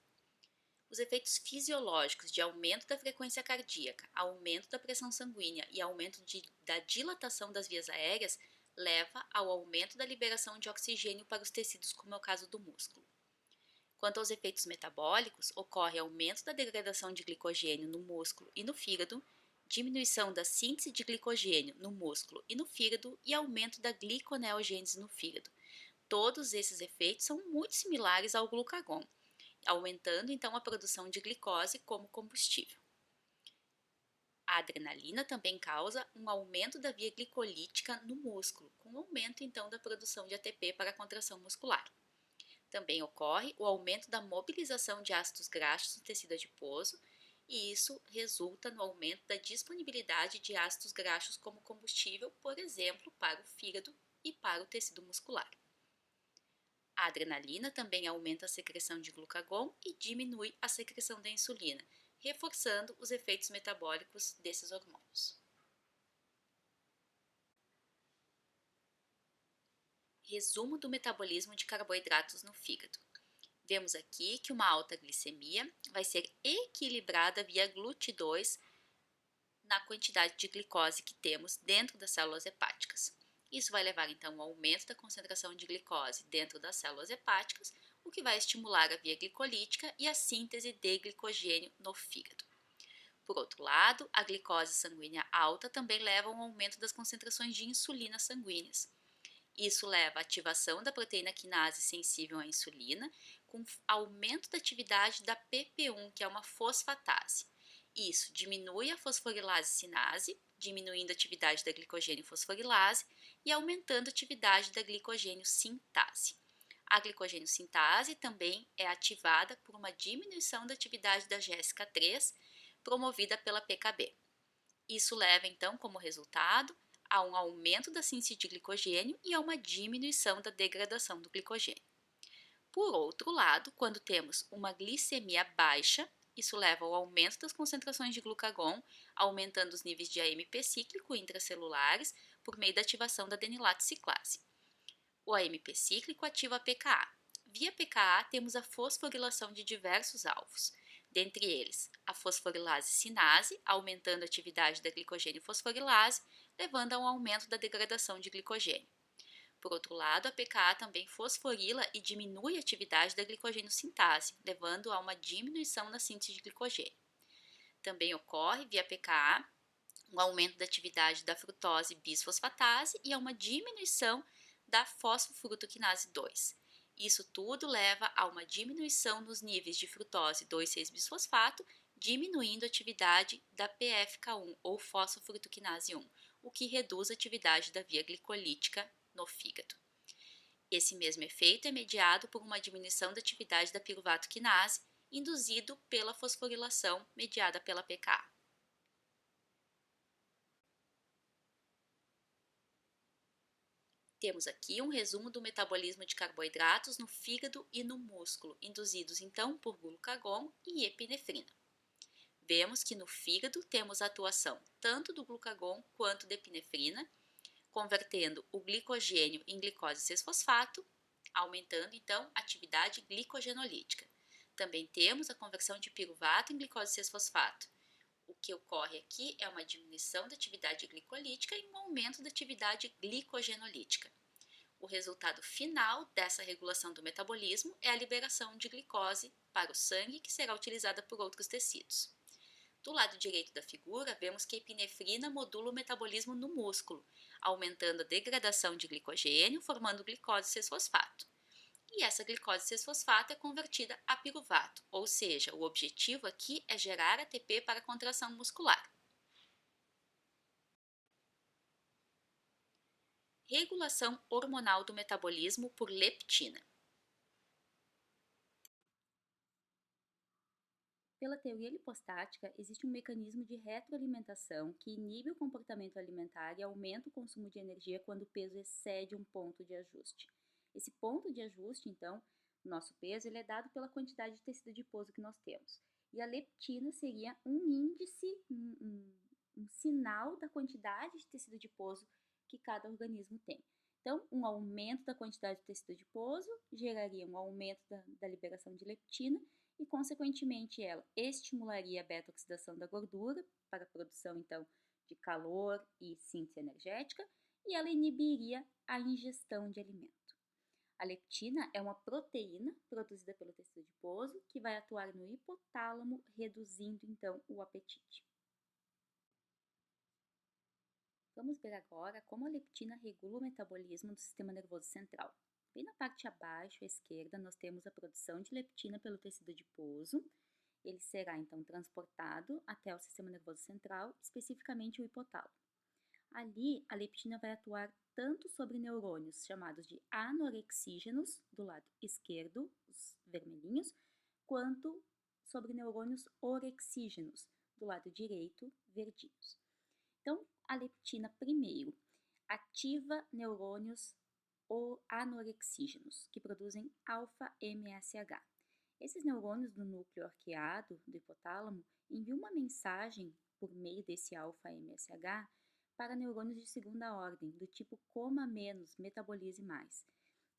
Os efeitos fisiológicos de aumento da frequência cardíaca, aumento da pressão sanguínea e aumento da dilatação das vias aéreas leva ao aumento da liberação de oxigênio para os tecidos, como é o caso do músculo. Quanto aos efeitos metabólicos, ocorre aumento da degradação de glicogênio no músculo e no fígado, diminuição da síntese de glicogênio no músculo e no fígado e aumento da gliconeogênese no fígado. Todos esses efeitos são muito similares ao glucagon, aumentando então a produção de glicose como combustível. A adrenalina também causa um aumento da via glicolítica no músculo, com aumento então da produção de ATP para a contração muscular. Também ocorre o aumento da mobilização de ácidos graxos no tecido adiposo, e isso resulta no aumento da disponibilidade de ácidos graxos como combustível, por exemplo, para o fígado e para o tecido muscular. A adrenalina também aumenta a secreção de glucagon e diminui a secreção da insulina, reforçando os efeitos metabólicos desses hormônios. Resumo do metabolismo de carboidratos no fígado. Vemos aqui que uma alta glicemia vai ser equilibrada via GLUT2 na quantidade de glicose que temos dentro das células hepáticas. Isso vai levar então ao aumento da concentração de glicose dentro das células hepáticas, o que vai estimular a via glicolítica e a síntese de glicogênio no fígado. Por outro lado, a glicose sanguínea alta também leva a um aumento das concentrações de insulina sanguíneas. Isso leva à ativação da proteína quinase sensível à insulina, com aumento da atividade da PP1, que é uma fosfatase. Isso diminui a fosforilase sinase, diminuindo a atividade da glicogênio fosforilase e aumentando a atividade da glicogênio sintase. A glicogênio sintase também é ativada por uma diminuição da atividade da GSK3, promovida pela PKB. Isso leva, então, como resultado, a um aumento da síntese de glicogênio e a uma diminuição da degradação do glicogênio. Por outro lado, quando temos uma glicemia baixa, isso leva ao aumento das concentrações de glucagon, aumentando os níveis de AMP cíclico intracelulares por meio da ativação da adenilato ciclase. O AMP cíclico ativa a pKa. via pKa temos a fosforilação de diversos alvos, dentre eles a fosforilase cinase, aumentando a atividade da glicogênio fosforilase, levando a um aumento da degradação de glicogênio. Por outro lado, a pKa também fosforila e diminui a atividade da glicogênio sintase, levando a uma diminuição na síntese de glicogênio. Também ocorre, via pKa, um aumento da atividade da frutose bisfosfatase e a uma diminuição da fosfofrutoquinase 2. Isso tudo leva a uma diminuição nos níveis de frutose 2,6-bisfosfato, diminuindo a atividade da PFK1 ou fosfofrutoquinase 1, o que reduz a atividade da via glicolítica no fígado. Esse mesmo efeito é mediado por uma diminuição da atividade da piruvato quinase, induzido pela fosforilação mediada pela pKa. Temos aqui um resumo do metabolismo de carboidratos no fígado e no músculo, induzidos então por glucagon e epinefrina. Vemos que no fígado temos a atuação tanto do glucagon quanto da epinefrina, convertendo o glicogênio em glicose 6-fosfato, aumentando então a atividade glicogenolítica. Também temos a conversão de piruvato em glicose 6-fosfato. O que ocorre aqui é uma diminuição da atividade glicolítica e um aumento da atividade glicogenolítica. O resultado final dessa regulação do metabolismo é a liberação de glicose para o sangue, que será utilizada por outros tecidos. Do lado direito da figura, vemos que a epinefrina modula o metabolismo no músculo, aumentando a degradação de glicogênio, formando glicose 6-fosfato. E essa glicose 6-fosfato é convertida a piruvato, ou seja, o objetivo aqui é gerar ATP para a contração muscular. Regulação hormonal do metabolismo por leptina. Pela teoria lipostática, existe um mecanismo de retroalimentação que inibe o comportamento alimentar e aumenta o consumo de energia quando o peso excede um ponto de ajuste. Esse ponto de ajuste, então, no nosso peso, ele é dado pela quantidade de tecido adiposo que nós temos. E a leptina seria um índice, um sinal da quantidade de tecido adiposo que cada organismo tem. Então, um aumento da quantidade de tecido adiposo geraria um aumento da liberação de leptina, e, consequentemente, ela estimularia a beta-oxidação da gordura para a produção, então, de calor e síntese energética, e ela inibiria a ingestão de alimento. A leptina é uma proteína produzida pelo tecido adiposo que vai atuar no hipotálamo, reduzindo, então, o apetite. Vamos ver agora como a leptina regula o metabolismo do sistema nervoso central. Bem na parte abaixo, à esquerda, nós temos a produção de leptina pelo tecido adiposo. Ele será, então, transportado até o sistema nervoso central, especificamente o hipotálamo. Ali, a leptina vai atuar tanto sobre neurônios chamados de anorexígenos, do lado esquerdo, os vermelhinhos, quanto sobre neurônios orexígenos, do lado direito, verdinhos. Então, a leptina, primeiro, ativa neurônios ou anorexígenos, que produzem alfa-MSH. Esses neurônios do núcleo arqueado do hipotálamo enviam uma mensagem por meio desse alfa-MSH para neurônios de segunda ordem, do tipo coma menos, metabolize mais.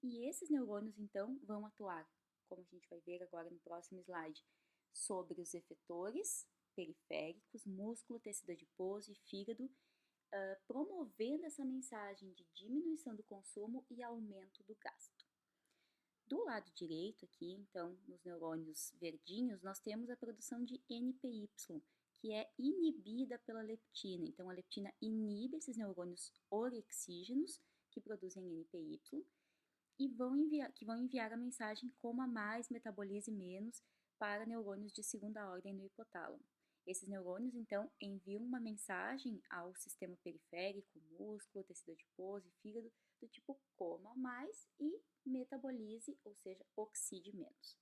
E esses neurônios, então, vão atuar, como a gente vai ver agora no próximo slide, sobre os efetores periféricos, músculo, tecido adiposo e fígado, promovendo essa mensagem de diminuição do consumo e aumento do gasto. Do lado direito aqui, então, nos neurônios verdinhos, nós temos a produção de NPY, que é inibida pela leptina. Então, a leptina inibe esses neurônios orexígenos, que produzem NPY, e vão enviar a mensagem coma mais, metabolize menos, para neurônios de segunda ordem no hipotálamo. Esses neurônios, então, enviam uma mensagem ao sistema periférico, músculo, tecido adiposo e fígado, do tipo coma mais e metabolize, ou seja, oxide menos.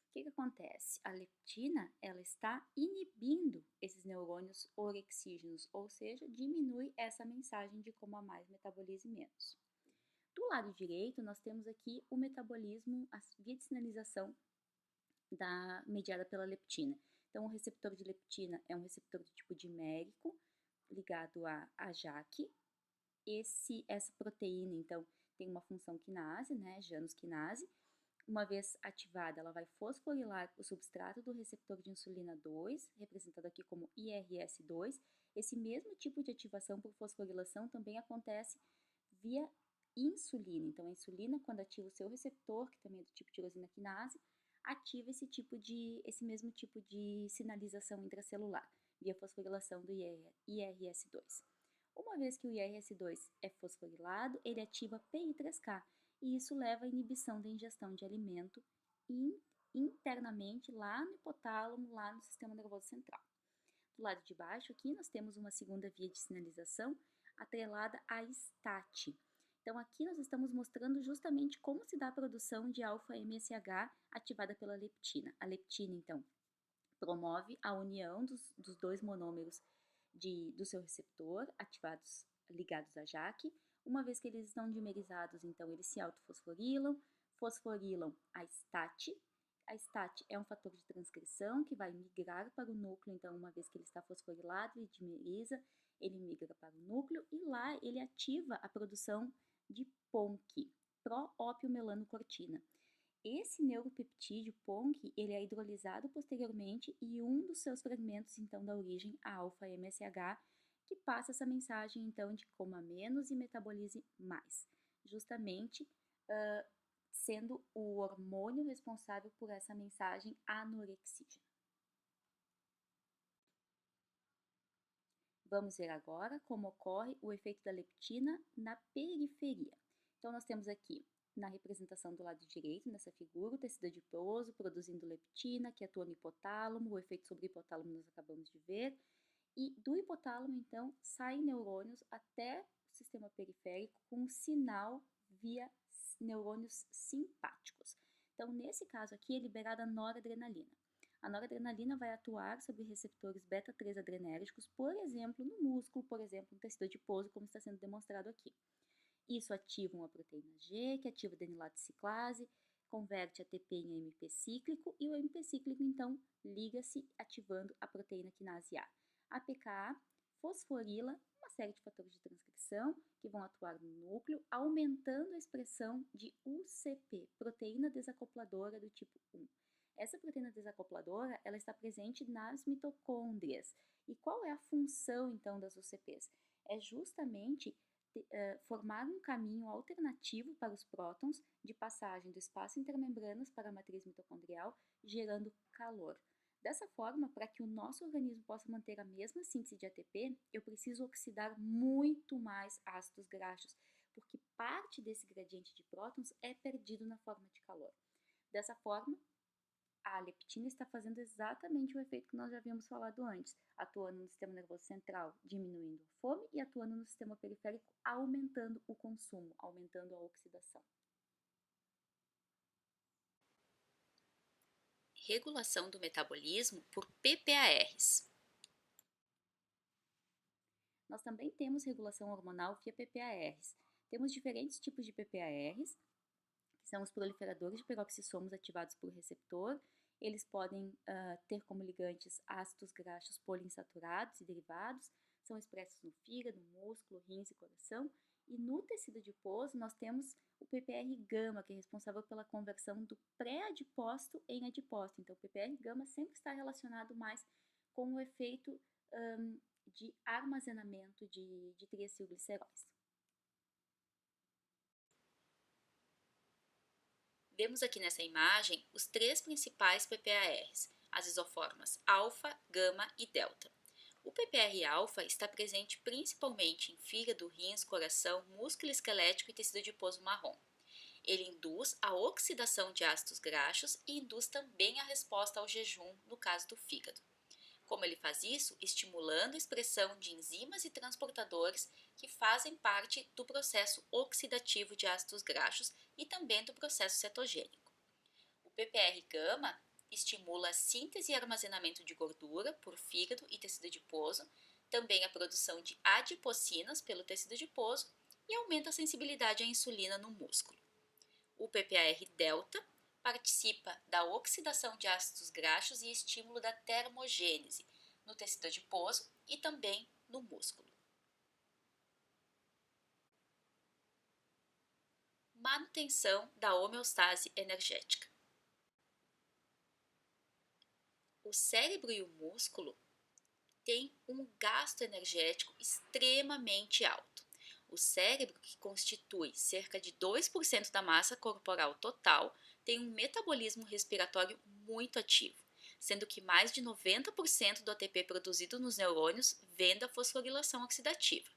O que acontece? A leptina, ela está inibindo esses neurônios orexígenos, ou seja, diminui essa mensagem de coma mais, metabolize menos. Do lado direito, nós temos aqui o metabolismo, a via de sinalização mediada pela leptina. Então, o receptor de leptina é um receptor de tipo dimérico, ligado a JAK. Essa proteína, então, tem uma função quinase, né, Janus quinase, uma vez ativada, ela vai fosforilar o substrato do receptor de insulina 2, representado aqui como IRS2. Esse mesmo tipo de ativação por fosforilação também acontece via insulina. Então, a insulina, quando ativa o seu receptor, que também é do tipo tirosina quinase, ativa esse mesmo tipo de sinalização intracelular, via fosforilação do IRS2. Uma vez que o IRS2 é fosforilado, ele ativa PI3K, e isso leva à inibição da ingestão de alimento internamente lá no hipotálamo, lá no sistema nervoso central. Do lado de baixo aqui nós temos uma segunda via de sinalização atrelada à STAT. Então aqui nós estamos mostrando justamente como se dá a produção de alfa-MSH ativada pela leptina. A leptina, então, promove a união dos dois monômeros do seu receptor, ligados à JAK. Uma vez que eles estão dimerizados, então eles se autofosforilam, fosforilam a STAT. A STAT é um fator de transcrição que vai migrar para o núcleo, então uma vez que ele está fosforilado e dimeriza, ele migra para o núcleo e lá ele ativa a produção de PONC, pró-opiomelanocortina. Esse neuropeptídeo PONC, ele é hidrolisado posteriormente e um dos seus fragmentos, então, dá origem a alfa-MSH, que passa essa mensagem, então, de coma menos e metabolize mais, justamente sendo o hormônio responsável por essa mensagem anorexígena. Vamos ver agora como ocorre o efeito da leptina na periferia. Então, nós temos aqui na representação do lado direito, nessa figura, o tecido adiposo produzindo leptina, que atua no hipotálamo, o efeito sobre o hipotálamo nós acabamos de ver, e do hipotálamo, então, saem neurônios até o sistema periférico com um sinal via neurônios simpáticos. Então, nesse caso aqui, é liberada a noradrenalina. A noradrenalina vai atuar sobre receptores beta-3 adrenérgicos, por exemplo, no músculo, por exemplo, no tecido adiposo, como está sendo demonstrado aqui. Isso ativa uma proteína G, que ativa a adenilato ciclase, converte ATP em AMP cíclico e o AMP cíclico, então, liga-se ativando a proteína quinase A. A pKa fosforila uma série de fatores de transcrição que vão atuar no núcleo, aumentando a expressão de UCP, proteína desacopladora do tipo 1. Essa proteína desacopladora, ela está presente nas mitocôndrias. E qual é a função, então, das UCPs? É justamente formar um caminho alternativo para os prótons de passagem do espaço intermembranas para a matriz mitocondrial, gerando calor. Dessa forma, para que o nosso organismo possa manter a mesma síntese de ATP, eu preciso oxidar muito mais ácidos graxos, porque parte desse gradiente de prótons é perdido na forma de calor. Dessa forma, a leptina está fazendo exatamente o efeito que nós já havíamos falado antes, atuando no sistema nervoso central, diminuindo a fome, e atuando no sistema periférico, aumentando o consumo, aumentando a oxidação. Regulação do metabolismo por PPARs. Nós também temos regulação hormonal via PPARs. Temos diferentes tipos de PPARs, que são os proliferadores de peroxissomos ativados por receptor. Eles podem ter como ligantes ácidos graxos poliinsaturados e derivados, são expressos no fígado, músculo, rins e coração. E no tecido adiposo nós temos o PPR-gama, que é responsável pela conversão do pré-adipócito em adipócito. Então, o PPR-gama sempre está relacionado mais com o efeito de armazenamento de triacilgliceróis. Vemos aqui nessa imagem os três principais PPARs, as isoformas alfa, gama e delta. O PPR-alfa está presente principalmente em fígado, rins, coração, músculo esquelético e tecido adiposo marrom. Ele induz a oxidação de ácidos graxos e induz também a resposta ao jejum, no caso do fígado. Como ele faz isso? Estimulando a expressão de enzimas e transportadores que fazem parte do processo oxidativo de ácidos graxos e também do processo cetogênico. O PPR-gama estimula a síntese e armazenamento de gordura por fígado e tecido adiposo, também a produção de adipocinas pelo tecido adiposo e aumenta a sensibilidade à insulina no músculo. O PPAR-delta participa da oxidação de ácidos graxos e estímulo da termogênese no tecido adiposo e também no músculo. manutenção da homeostase energética. O cérebro e o músculo têm um gasto energético extremamente alto. O cérebro, que constitui cerca de 2% da massa corporal total, tem um metabolismo respiratório muito ativo, sendo que mais de 90% do ATP produzido nos neurônios vem da fosforilação oxidativa.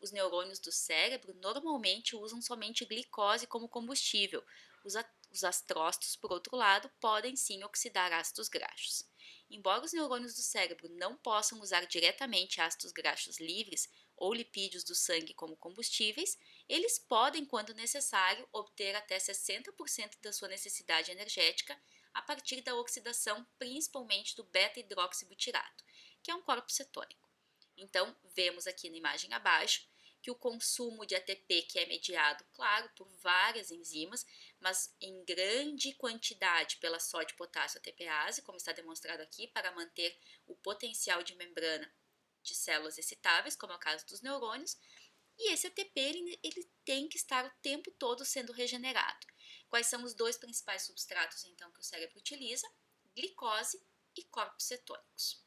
Os neurônios do cérebro normalmente usam somente glicose como combustível. Os astrócitos, por outro lado, podem sim oxidar ácidos graxos. Embora os neurônios do cérebro não possam usar diretamente ácidos graxos livres ou lipídios do sangue como combustíveis, eles podem, quando necessário, obter até 60% da sua necessidade energética a partir da oxidação, principalmente do beta-hidroxibutirato, que é um corpo cetônico. Então, vemos aqui na imagem abaixo que o consumo de ATP, que é mediado, claro, por várias enzimas, mas em grande quantidade pela sódio-potássio ATPase, como está demonstrado aqui, para manter o potencial de membrana de células excitáveis, como é o caso dos neurônios, e esse ATP ele tem que estar o tempo todo sendo regenerado. Quais são os dois principais substratos, então, que o cérebro utiliza? Glicose e corpos cetônicos.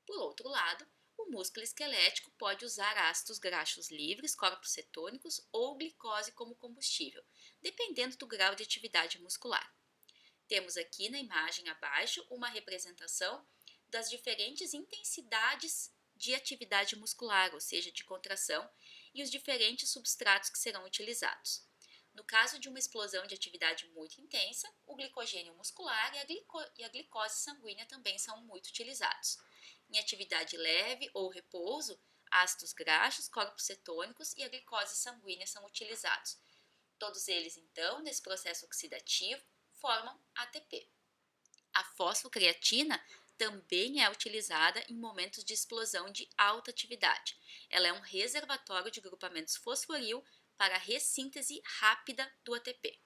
Por outro lado, o músculo esquelético pode usar ácidos graxos livres, corpos cetônicos ou glicose como combustível, dependendo do grau de atividade muscular. Temos aqui na imagem abaixo uma representação das diferentes intensidades de atividade muscular, ou seja, de contração, e os diferentes substratos que serão utilizados. No caso de uma explosão de atividade muito intensa, o glicogênio muscular e a glicose sanguínea também são muito utilizados. Em atividade leve ou repouso, ácidos graxos, corpos cetônicos e a glicose sanguínea são utilizados. Todos eles, então, nesse processo oxidativo, formam ATP. A fosfocreatina também é utilizada em momentos de explosão de alta atividade. Ela é um reservatório de grupamentos fosforil para a ressíntese rápida do ATP.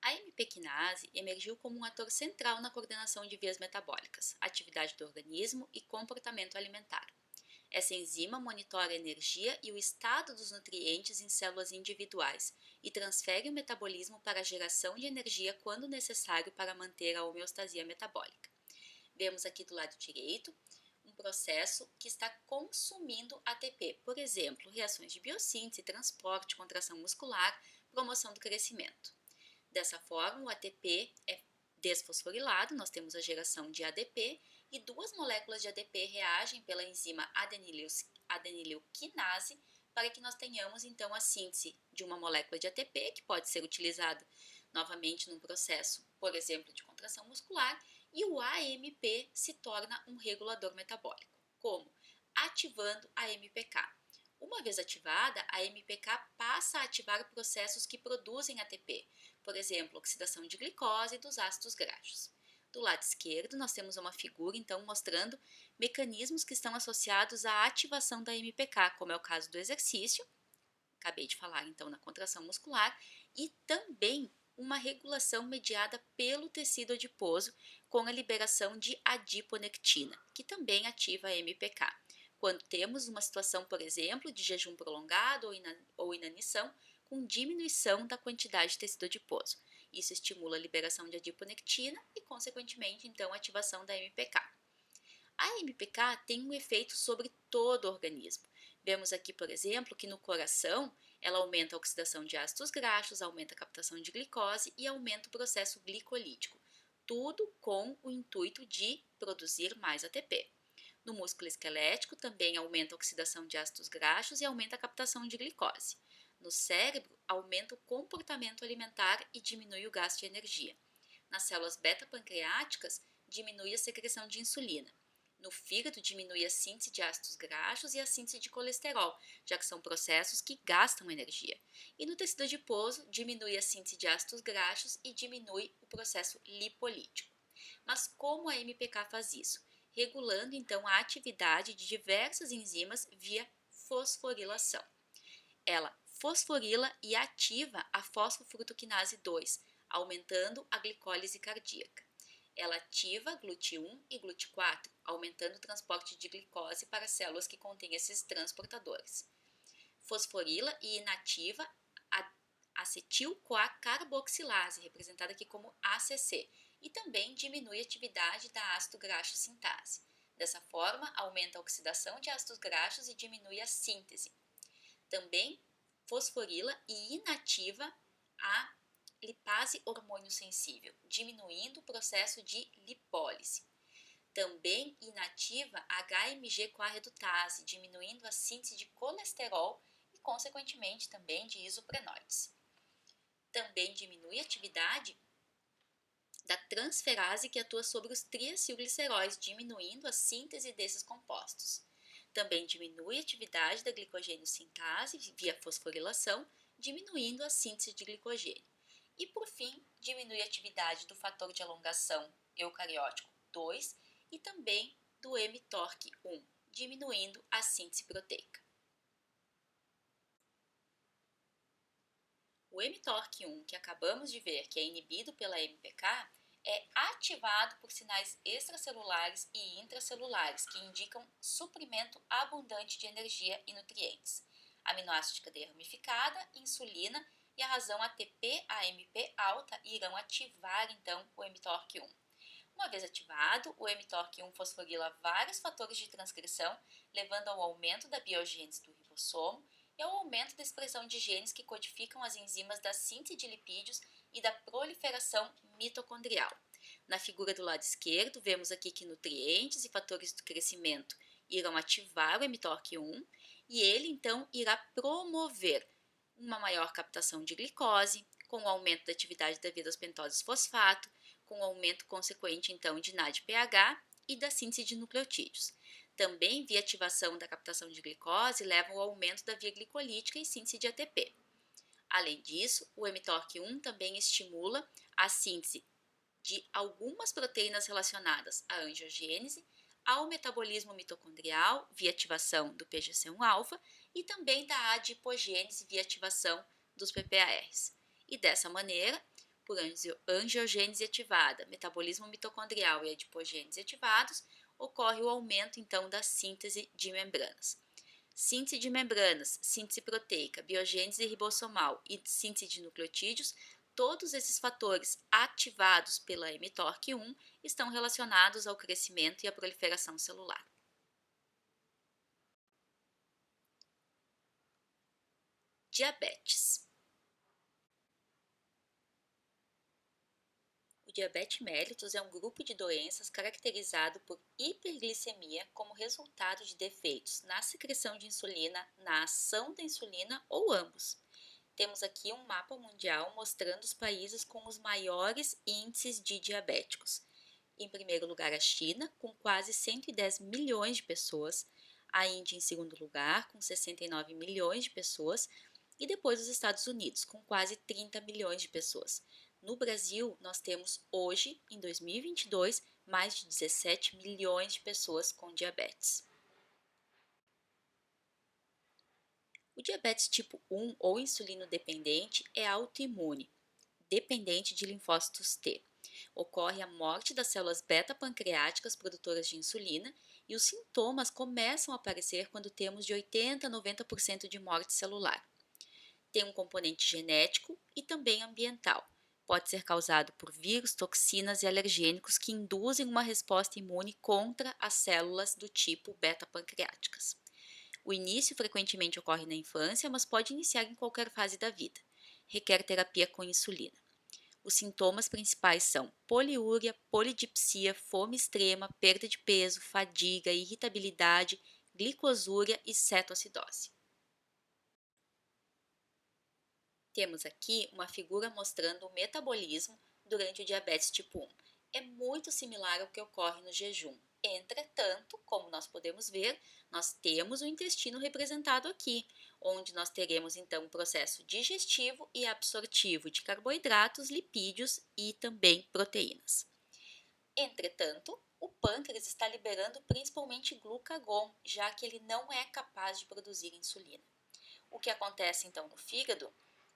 A AMP-quinase emergiu como um ator central na coordenação de vias metabólicas, atividade do organismo e comportamento alimentar. Essa enzima monitora a energia e o estado dos nutrientes em células individuais e transfere o metabolismo para a geração de energia quando necessário para manter a homeostasia metabólica. Vemos aqui do lado direito um processo que está consumindo ATP, por exemplo, reações de biossíntese, transporte, contração muscular, promoção do crescimento. Dessa forma, o ATP é desfosforilado, nós temos a geração de ADP e duas moléculas de ADP reagem pela enzima adenileuquinase para que nós tenhamos então a síntese de uma molécula de ATP que pode ser utilizada novamente num processo, por exemplo, de contração muscular, e o AMP se torna um regulador metabólico. Como? Ativando a MPK. Uma vez ativada, a MPK passa a ativar processos que produzem ATP, por exemplo, oxidação de glicose e dos ácidos graxos. Do lado esquerdo, nós temos uma figura, então, mostrando mecanismos que estão associados à ativação da MPK, como é o caso do exercício, acabei de falar, então, na contração muscular, e também uma regulação mediada pelo tecido adiposo com a liberação de adiponectina, que também ativa a MPK. Quando temos uma situação, por exemplo, de jejum prolongado ou inanição, com diminuição da quantidade de tecido adiposo. Isso estimula a liberação de adiponectina e, consequentemente, então, a ativação da MPK. A MPK tem um efeito sobre todo o organismo. Vemos aqui, por exemplo, que no coração ela aumenta a oxidação de ácidos graxos, aumenta a captação de glicose e aumenta o processo glicolítico. Tudo com o intuito de produzir mais ATP. No músculo esquelético também aumenta a oxidação de ácidos graxos e aumenta a captação de glicose. No cérebro, aumenta o comportamento alimentar e diminui o gasto de energia. Nas células beta-pancreáticas, diminui a secreção de insulina. No fígado, diminui a síntese de ácidos graxos e a síntese de colesterol, já que são processos que gastam energia. E no tecido adiposo, diminui a síntese de ácidos graxos e diminui o processo lipolítico. Mas como a MPK faz isso? Regulando então a atividade de diversas enzimas via fosforilação. Ela fosforila e ativa a fosfofrutoquinase 2, aumentando a glicólise cardíaca. Ela ativa GLUT1 e GLUT4, aumentando o transporte de glicose para células que contêm esses transportadores. fosforila e inativa a acetil-CoA-carboxilase, representada aqui como ACC, e também diminui a atividade da ácido graxo sintase. Dessa forma, aumenta a oxidação de ácidos graxos e diminui a síntese. Também fosforila e inativa a lipase hormônio sensível, diminuindo o processo de lipólise. Também inativa a HMG-CoA redutase, diminuindo a síntese de colesterol e, consequentemente, também de isoprenóides. Também diminui a atividade da transferase que atua sobre os triacilgliceróis, diminuindo a síntese desses compostos. Também diminui a atividade da glicogênio sintase via fosforilação, diminuindo a síntese de glicogênio. E, por fim, diminui a atividade do fator de elongação eucariótico 2 e também do mTORC1, diminuindo a síntese proteica. O mTORC1, que acabamos de ver que é inibido pela MPK, é ativado por sinais extracelulares e intracelulares que indicam suprimento abundante de energia e nutrientes. Aminoácido de cadeia ramificada, insulina e a razão ATP-AMP alta irão ativar então o mTORC1. Uma vez ativado, o mTORC1 fosforila vários fatores de transcrição, levando ao aumento da biogênese do ribossomo e ao aumento da expressão de genes que codificam as enzimas da síntese de lipídios e da proliferação mitocondrial. Na figura do lado esquerdo, vemos aqui que nutrientes e fatores do crescimento irão ativar o mTORC1 e ele então irá promover uma maior captação de glicose, com o aumento da atividade da via das pentoses fosfato, com o aumento consequente então de NADPH e da síntese de nucleotídeos. Também, via ativação da captação de glicose, leva ao aumento da via glicolítica e síntese de ATP. Além disso, o mTORC1 também estimula a síntese de algumas proteínas relacionadas à angiogênese, ao metabolismo mitocondrial via ativação do PGC1-alfa e também da adipogênese via ativação dos PPARs. E dessa maneira, por angiogênese ativada, metabolismo mitocondrial e adipogênese ativados, ocorre o aumento então da síntese de membranas. Síntese de membranas, síntese proteica, biogênese ribossomal e síntese de nucleotídeos, todos esses fatores ativados pela mTORC1 estão relacionados ao crescimento e à proliferação celular. Diabetes. O diabetes mellitus é um grupo de doenças caracterizado por hiperglicemia como resultado de defeitos na secreção de insulina, na ação da insulina ou ambos. Temos aqui um mapa mundial mostrando os países com os maiores índices de diabéticos. Em primeiro lugar, a China, com quase 110 milhões de pessoas, a Índia em segundo lugar, com 69 milhões de pessoas, e depois os Estados Unidos, com quase 30 milhões de pessoas. No Brasil, nós temos hoje, em 2022, mais de 17 milhões de pessoas com diabetes. O diabetes tipo 1 ou insulino dependente é autoimune, dependente de linfócitos T. Ocorre a morte das células beta-pancreáticas produtoras de insulina e os sintomas começam a aparecer quando temos de 80% a 90% de morte celular. Tem um componente genético e também ambiental. Pode ser causado por vírus, toxinas e alergênicos que induzem uma resposta imune contra as células do tipo beta-pancreáticas. O início frequentemente ocorre na infância, mas pode iniciar em qualquer fase da vida. Requer terapia com insulina. Os sintomas principais são poliúria, polidipsia, fome extrema, perda de peso, fadiga, irritabilidade, glicosúria e cetoacidose. Temos aqui uma figura mostrando o metabolismo durante o diabetes tipo 1. É muito similar ao que ocorre no jejum. Entretanto, como nós podemos ver, nós temos o intestino representado aqui, onde nós teremos então um processo digestivo e absortivo de carboidratos, lipídios e também proteínas. Entretanto, o pâncreas está liberando principalmente glucagon, já que ele não é capaz de produzir insulina. O que acontece então no fígado?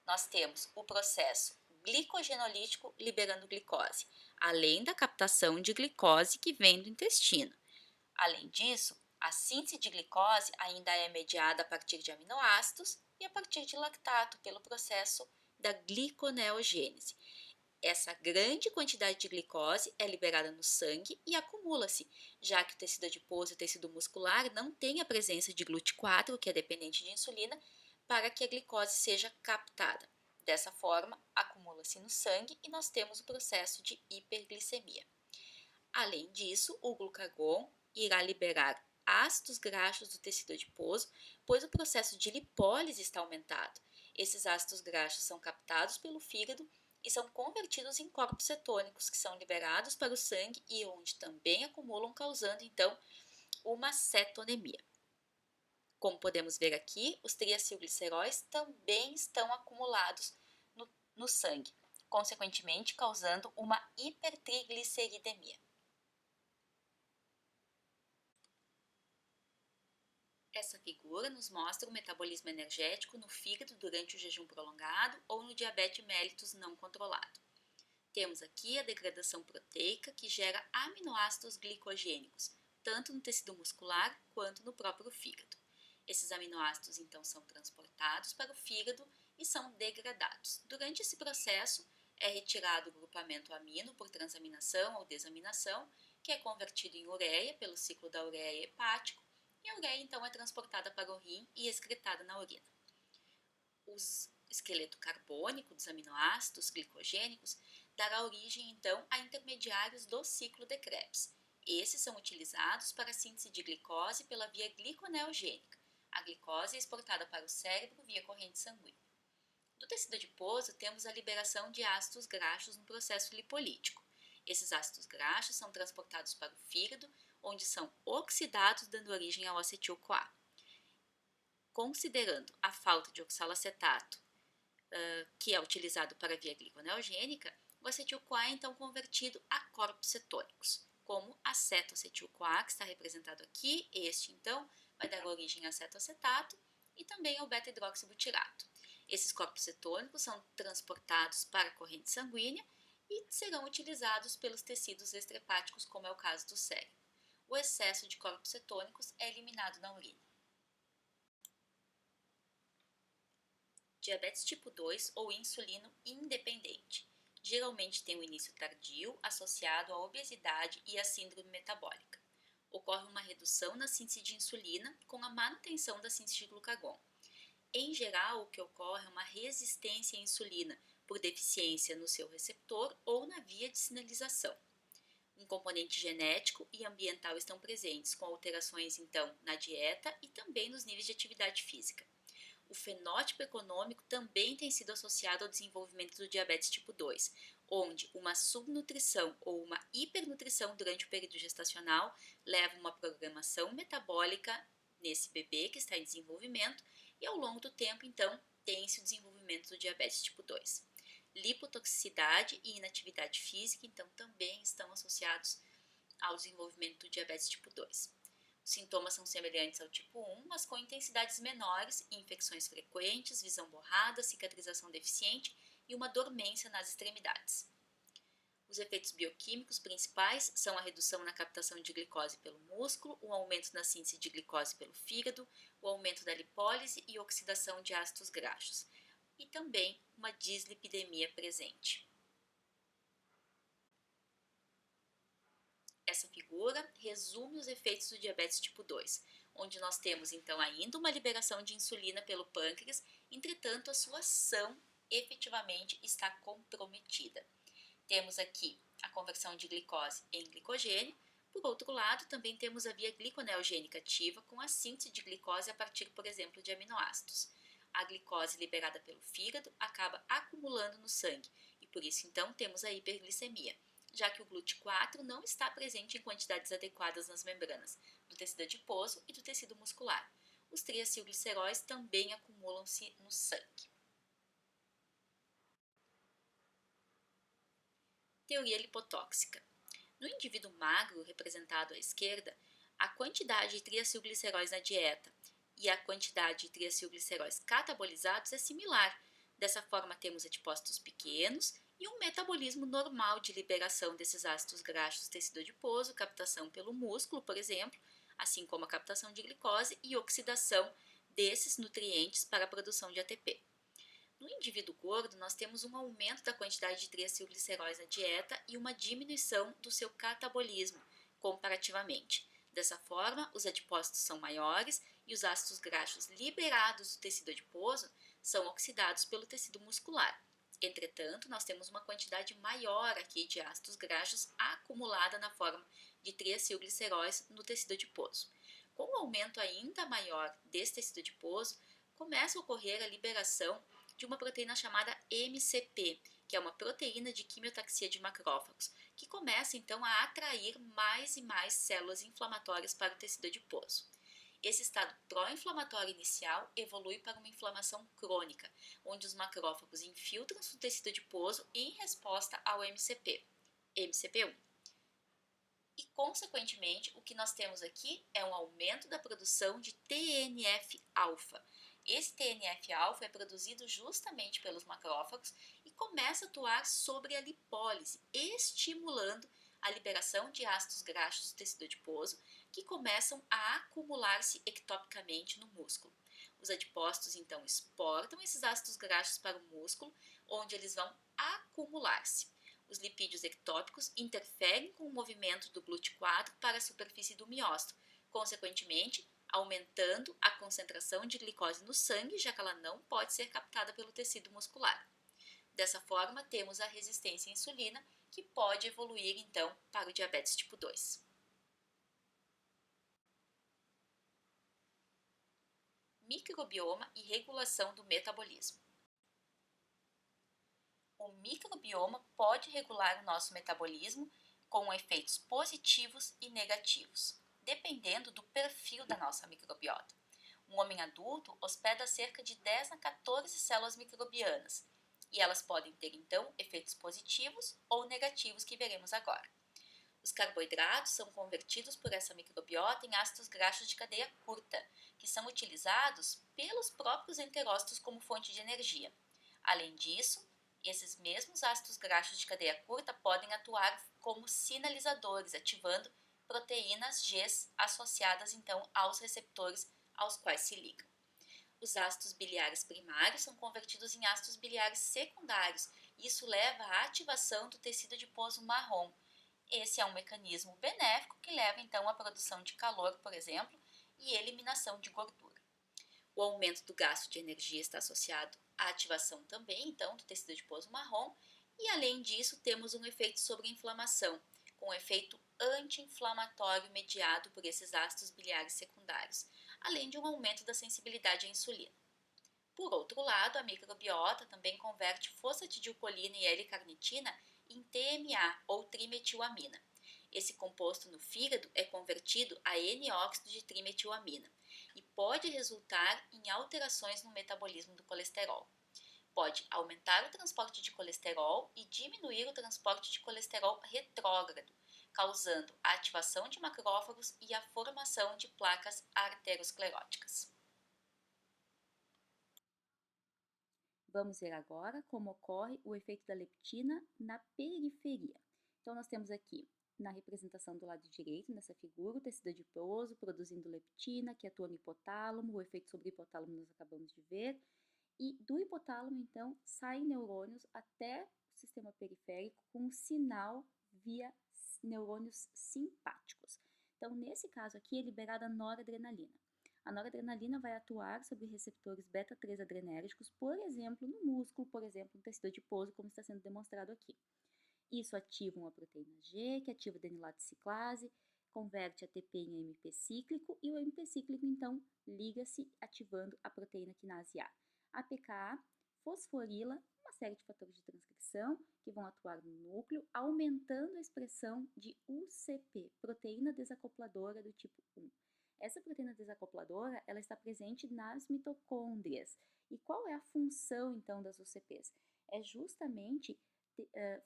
Nós temos o processo glicogenolítico liberando glicose, além da captação de glicose que vem do intestino. Além disso, A síntese de glicose ainda é mediada a partir de aminoácidos e a partir de lactato pelo processo da gliconeogênese. Essa grande quantidade de glicose é liberada no sangue e acumula-se, já que o tecido adiposo e o tecido muscular não têm a presença de GLUT4, que é dependente de insulina, para que a glicose seja captada. Dessa forma, acumula-se no sangue e nós temos o processo de hiperglicemia. Além disso, o glucagon irá liberar ácidos graxos do tecido adiposo, pois o processo de lipólise está aumentado. Esses ácidos graxos são captados pelo fígado e são convertidos em corpos cetônicos, que são liberados para o sangue e onde também acumulam, causando então uma cetonemia. Como podemos ver aqui, os triacilgliceróis também estão acumulados no sangue, consequentemente causando uma hipertrigliceridemia. Essa figura nos mostra o metabolismo energético no fígado durante o jejum prolongado ou no diabetes mellitus não controlado. Temos aqui a degradação proteica que gera aminoácidos glicogênicos, tanto no tecido muscular quanto no próprio fígado. Esses aminoácidos então são transportados para o fígado e são degradados. Durante esse processo é retirado o grupamento amino por transaminação ou desaminação, que é convertido em ureia pelo ciclo da ureia hepático, e a ureia então é transportada para o rim e excretada na urina. O esqueleto carbônico dos aminoácidos glicogênicos dará origem então a intermediários do ciclo de Krebs. Esses são utilizados para a síntese de glicose pela via gliconeogênica. A glicose é exportada para o cérebro via corrente sanguínea. No tecido adiposo, temos a liberação de ácidos graxos no processo lipolítico. Esses ácidos graxos são transportados para o fígado, onde são oxidados, dando origem ao acetil-CoA. Considerando a falta de oxalacetato, que é utilizado para a via gliconeogênica, o acetil-CoA é então convertido a corpos cetônicos, como a cetoacetil-CoA, que está representado aqui. Este então vai dar origem a cetoacetato e também ao beta-hidroxibutirato. Esses corpos cetônicos são transportados para a corrente sanguínea e serão utilizados pelos tecidos extrahepáticos, como é o caso do cérebro. O excesso de corpos cetônicos é eliminado na urina. Diabetes tipo 2 ou insulino independente. Geralmente tem um início tardio associado à obesidade e à síndrome metabólica. Ocorre uma redução na síntese de insulina com a manutenção da síntese de glucagon. Em geral, o que ocorre é uma resistência à insulina por deficiência no seu receptor ou na via de sinalização. Um componente genético e ambiental estão presentes, com alterações então na dieta e também nos níveis de atividade física. O fenótipo econômico também tem sido associado ao desenvolvimento do diabetes tipo 2, onde uma subnutrição ou uma hipernutrição durante o período gestacional leva a uma programação metabólica nesse bebê que está em desenvolvimento e ao longo do tempo, então, tem-se o desenvolvimento do diabetes tipo 2. Lipotoxicidade e inatividade física, então, também estão associados ao desenvolvimento do diabetes tipo 2. Os sintomas são semelhantes ao tipo 1, mas com intensidades menores, infecções frequentes, visão borrada, cicatrização deficiente e uma dormência nas extremidades. Os efeitos bioquímicos principais são a redução na captação de glicose pelo músculo, o aumento na síntese de glicose pelo fígado, o aumento da lipólise e oxidação de ácidos graxos, e também uma dislipidemia presente. Essa figura resume os efeitos do diabetes tipo 2, onde nós temos então ainda uma liberação de insulina pelo pâncreas, entretanto a sua ação efetivamente está comprometida. Temos aqui a conversão de glicose em glicogênio. Por outro lado, também temos a via gliconeogênica ativa com a síntese de glicose a partir, por exemplo, de aminoácidos. A glicose liberada pelo fígado acaba acumulando no sangue e por isso então temos a hiperglicemia, já que o GLUT4 não está presente em quantidades adequadas nas membranas do tecido adiposo e do tecido muscular. Os triacilgliceróis também acumulam-se no sangue. Teoria lipotóxica. No indivíduo magro, representado à esquerda, a quantidade de triacilgliceróis na dieta e a quantidade de triacilgliceróis catabolizados é similar. Dessa forma, temos adipócitos pequenos e um metabolismo normal de liberação desses ácidos graxos do tecido adiposo, captação pelo músculo, por exemplo, assim como a captação de glicose e oxidação desses nutrientes para a produção de ATP. No indivíduo gordo, nós temos um aumento da quantidade de triacilgliceróis na dieta e uma diminuição do seu catabolismo, comparativamente. Dessa forma, os adipócitos são maiores e os ácidos graxos liberados do tecido adiposo são oxidados pelo tecido muscular. Entretanto, nós temos uma quantidade maior aqui de ácidos graxos acumulada na forma de triacilgliceróis no tecido adiposo. Com o aumento ainda maior desse tecido adiposo, começa a ocorrer a liberação de uma proteína chamada MCP, que é uma proteína de quimiotaxia de macrófagos, que começa então a atrair mais e mais células inflamatórias para o tecido adiposo. Esse estado pró-inflamatório inicial evolui para uma inflamação crônica, onde os macrófagos infiltram-se no tecido adiposo em resposta ao MCP1. E, consequentemente, o que nós temos aqui é um aumento da produção de TNF-alfa. Esse TNF-alfa é produzido justamente pelos macrófagos e começa a atuar sobre a lipólise, estimulando a liberação de ácidos graxos do tecido adiposo, que começam a acumular-se ectopicamente no músculo. Os adipócitos, então, exportam esses ácidos graxos para o músculo, onde eles vão acumular-se. Os lipídios ectópicos interferem com o movimento do GLUT4 para a superfície do miócito, consequentemente, aumentando a concentração de glicose no sangue, já que ela não pode ser captada pelo tecido muscular. Dessa forma, temos a resistência à insulina, que pode evoluir, então, para o diabetes tipo 2. Microbioma e regulação do metabolismo. O microbioma pode regular o nosso metabolismo com efeitos positivos e negativos, dependendo do perfil da nossa microbiota. Um homem adulto hospeda cerca de 10 a 14 células microbianas, e elas podem ter então efeitos positivos ou negativos que veremos agora. Os carboidratos são convertidos por essa microbiota em ácidos graxos de cadeia curta, que são utilizados pelos próprios enterócitos como fonte de energia. Além disso, esses mesmos ácidos graxos de cadeia curta podem atuar como sinalizadores, ativando proteínas G associadas então aos receptores aos quais se ligam. Os ácidos biliares primários são convertidos em ácidos biliares secundários, e isso leva à ativação do tecido adiposo marrom. Esse é um mecanismo benéfico que leva então à produção de calor, por exemplo, e eliminação de gordura. O aumento do gasto de energia está associado à ativação também, então, do tecido adiposo marrom, e além disso temos um efeito sobre a inflamação, com um efeito anti-inflamatório mediado por esses ácidos biliares secundários, além de um aumento da sensibilidade à insulina. Por outro lado, a microbiota também converte fosfatidilcolina e L-carnitina em TMA, ou trimetilamina. Esse composto no fígado é convertido a N-óxido de trimetilamina e pode resultar em alterações no metabolismo do colesterol. Pode aumentar o transporte de colesterol e diminuir o transporte de colesterol retrógrado, causando a ativação de macrófagos e a formação de placas arterioscleróticas. Vamos ver agora como ocorre o efeito da leptina na periferia. Então, nós temos aqui, na representação do lado direito, nessa figura, o tecido adiposo produzindo leptina, que atua no hipotálamo, o efeito sobre o hipotálamo nós acabamos de ver, e do hipotálamo, então, saem neurônios até o sistema periférico com um sinal via neurônios simpáticos. Então, nesse caso aqui, é liberada a noradrenalina. A noradrenalina vai atuar sobre receptores beta-3 adrenérgicos, por exemplo, no músculo, por exemplo, no tecido adiposo, como está sendo demonstrado aqui. Isso ativa uma proteína G, que ativa a adenilato ciclase, converte ATP em AMP cíclico, e o AMP cíclico, então, liga-se ativando a proteína quinase A. A pKa fosforila uma série de fatores de transcrição que vão atuar no núcleo, aumentando a expressão de UCP, proteína desacopladora do tipo 1. Essa proteína desacopladora, ela está presente nas mitocôndrias. E qual é a função, então, das UCPs? É justamente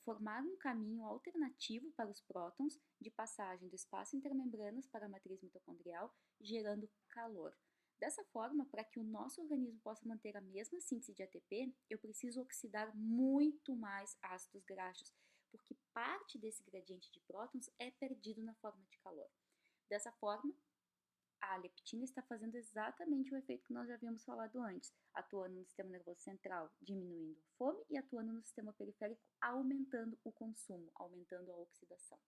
formar um caminho alternativo para os prótons de passagem do espaço intermembranas para a matriz mitocondrial, gerando calor. Dessa forma, para que o nosso organismo possa manter a mesma síntese de ATP, eu preciso oxidar muito mais ácidos graxos, porque parte desse gradiente de prótons é perdido na forma de calor. Dessa forma, a leptina está fazendo exatamente o efeito que nós já havíamos falado antes, atuando no sistema nervoso central, diminuindo a fome, e atuando no sistema periférico, aumentando o consumo, aumentando a oxidação.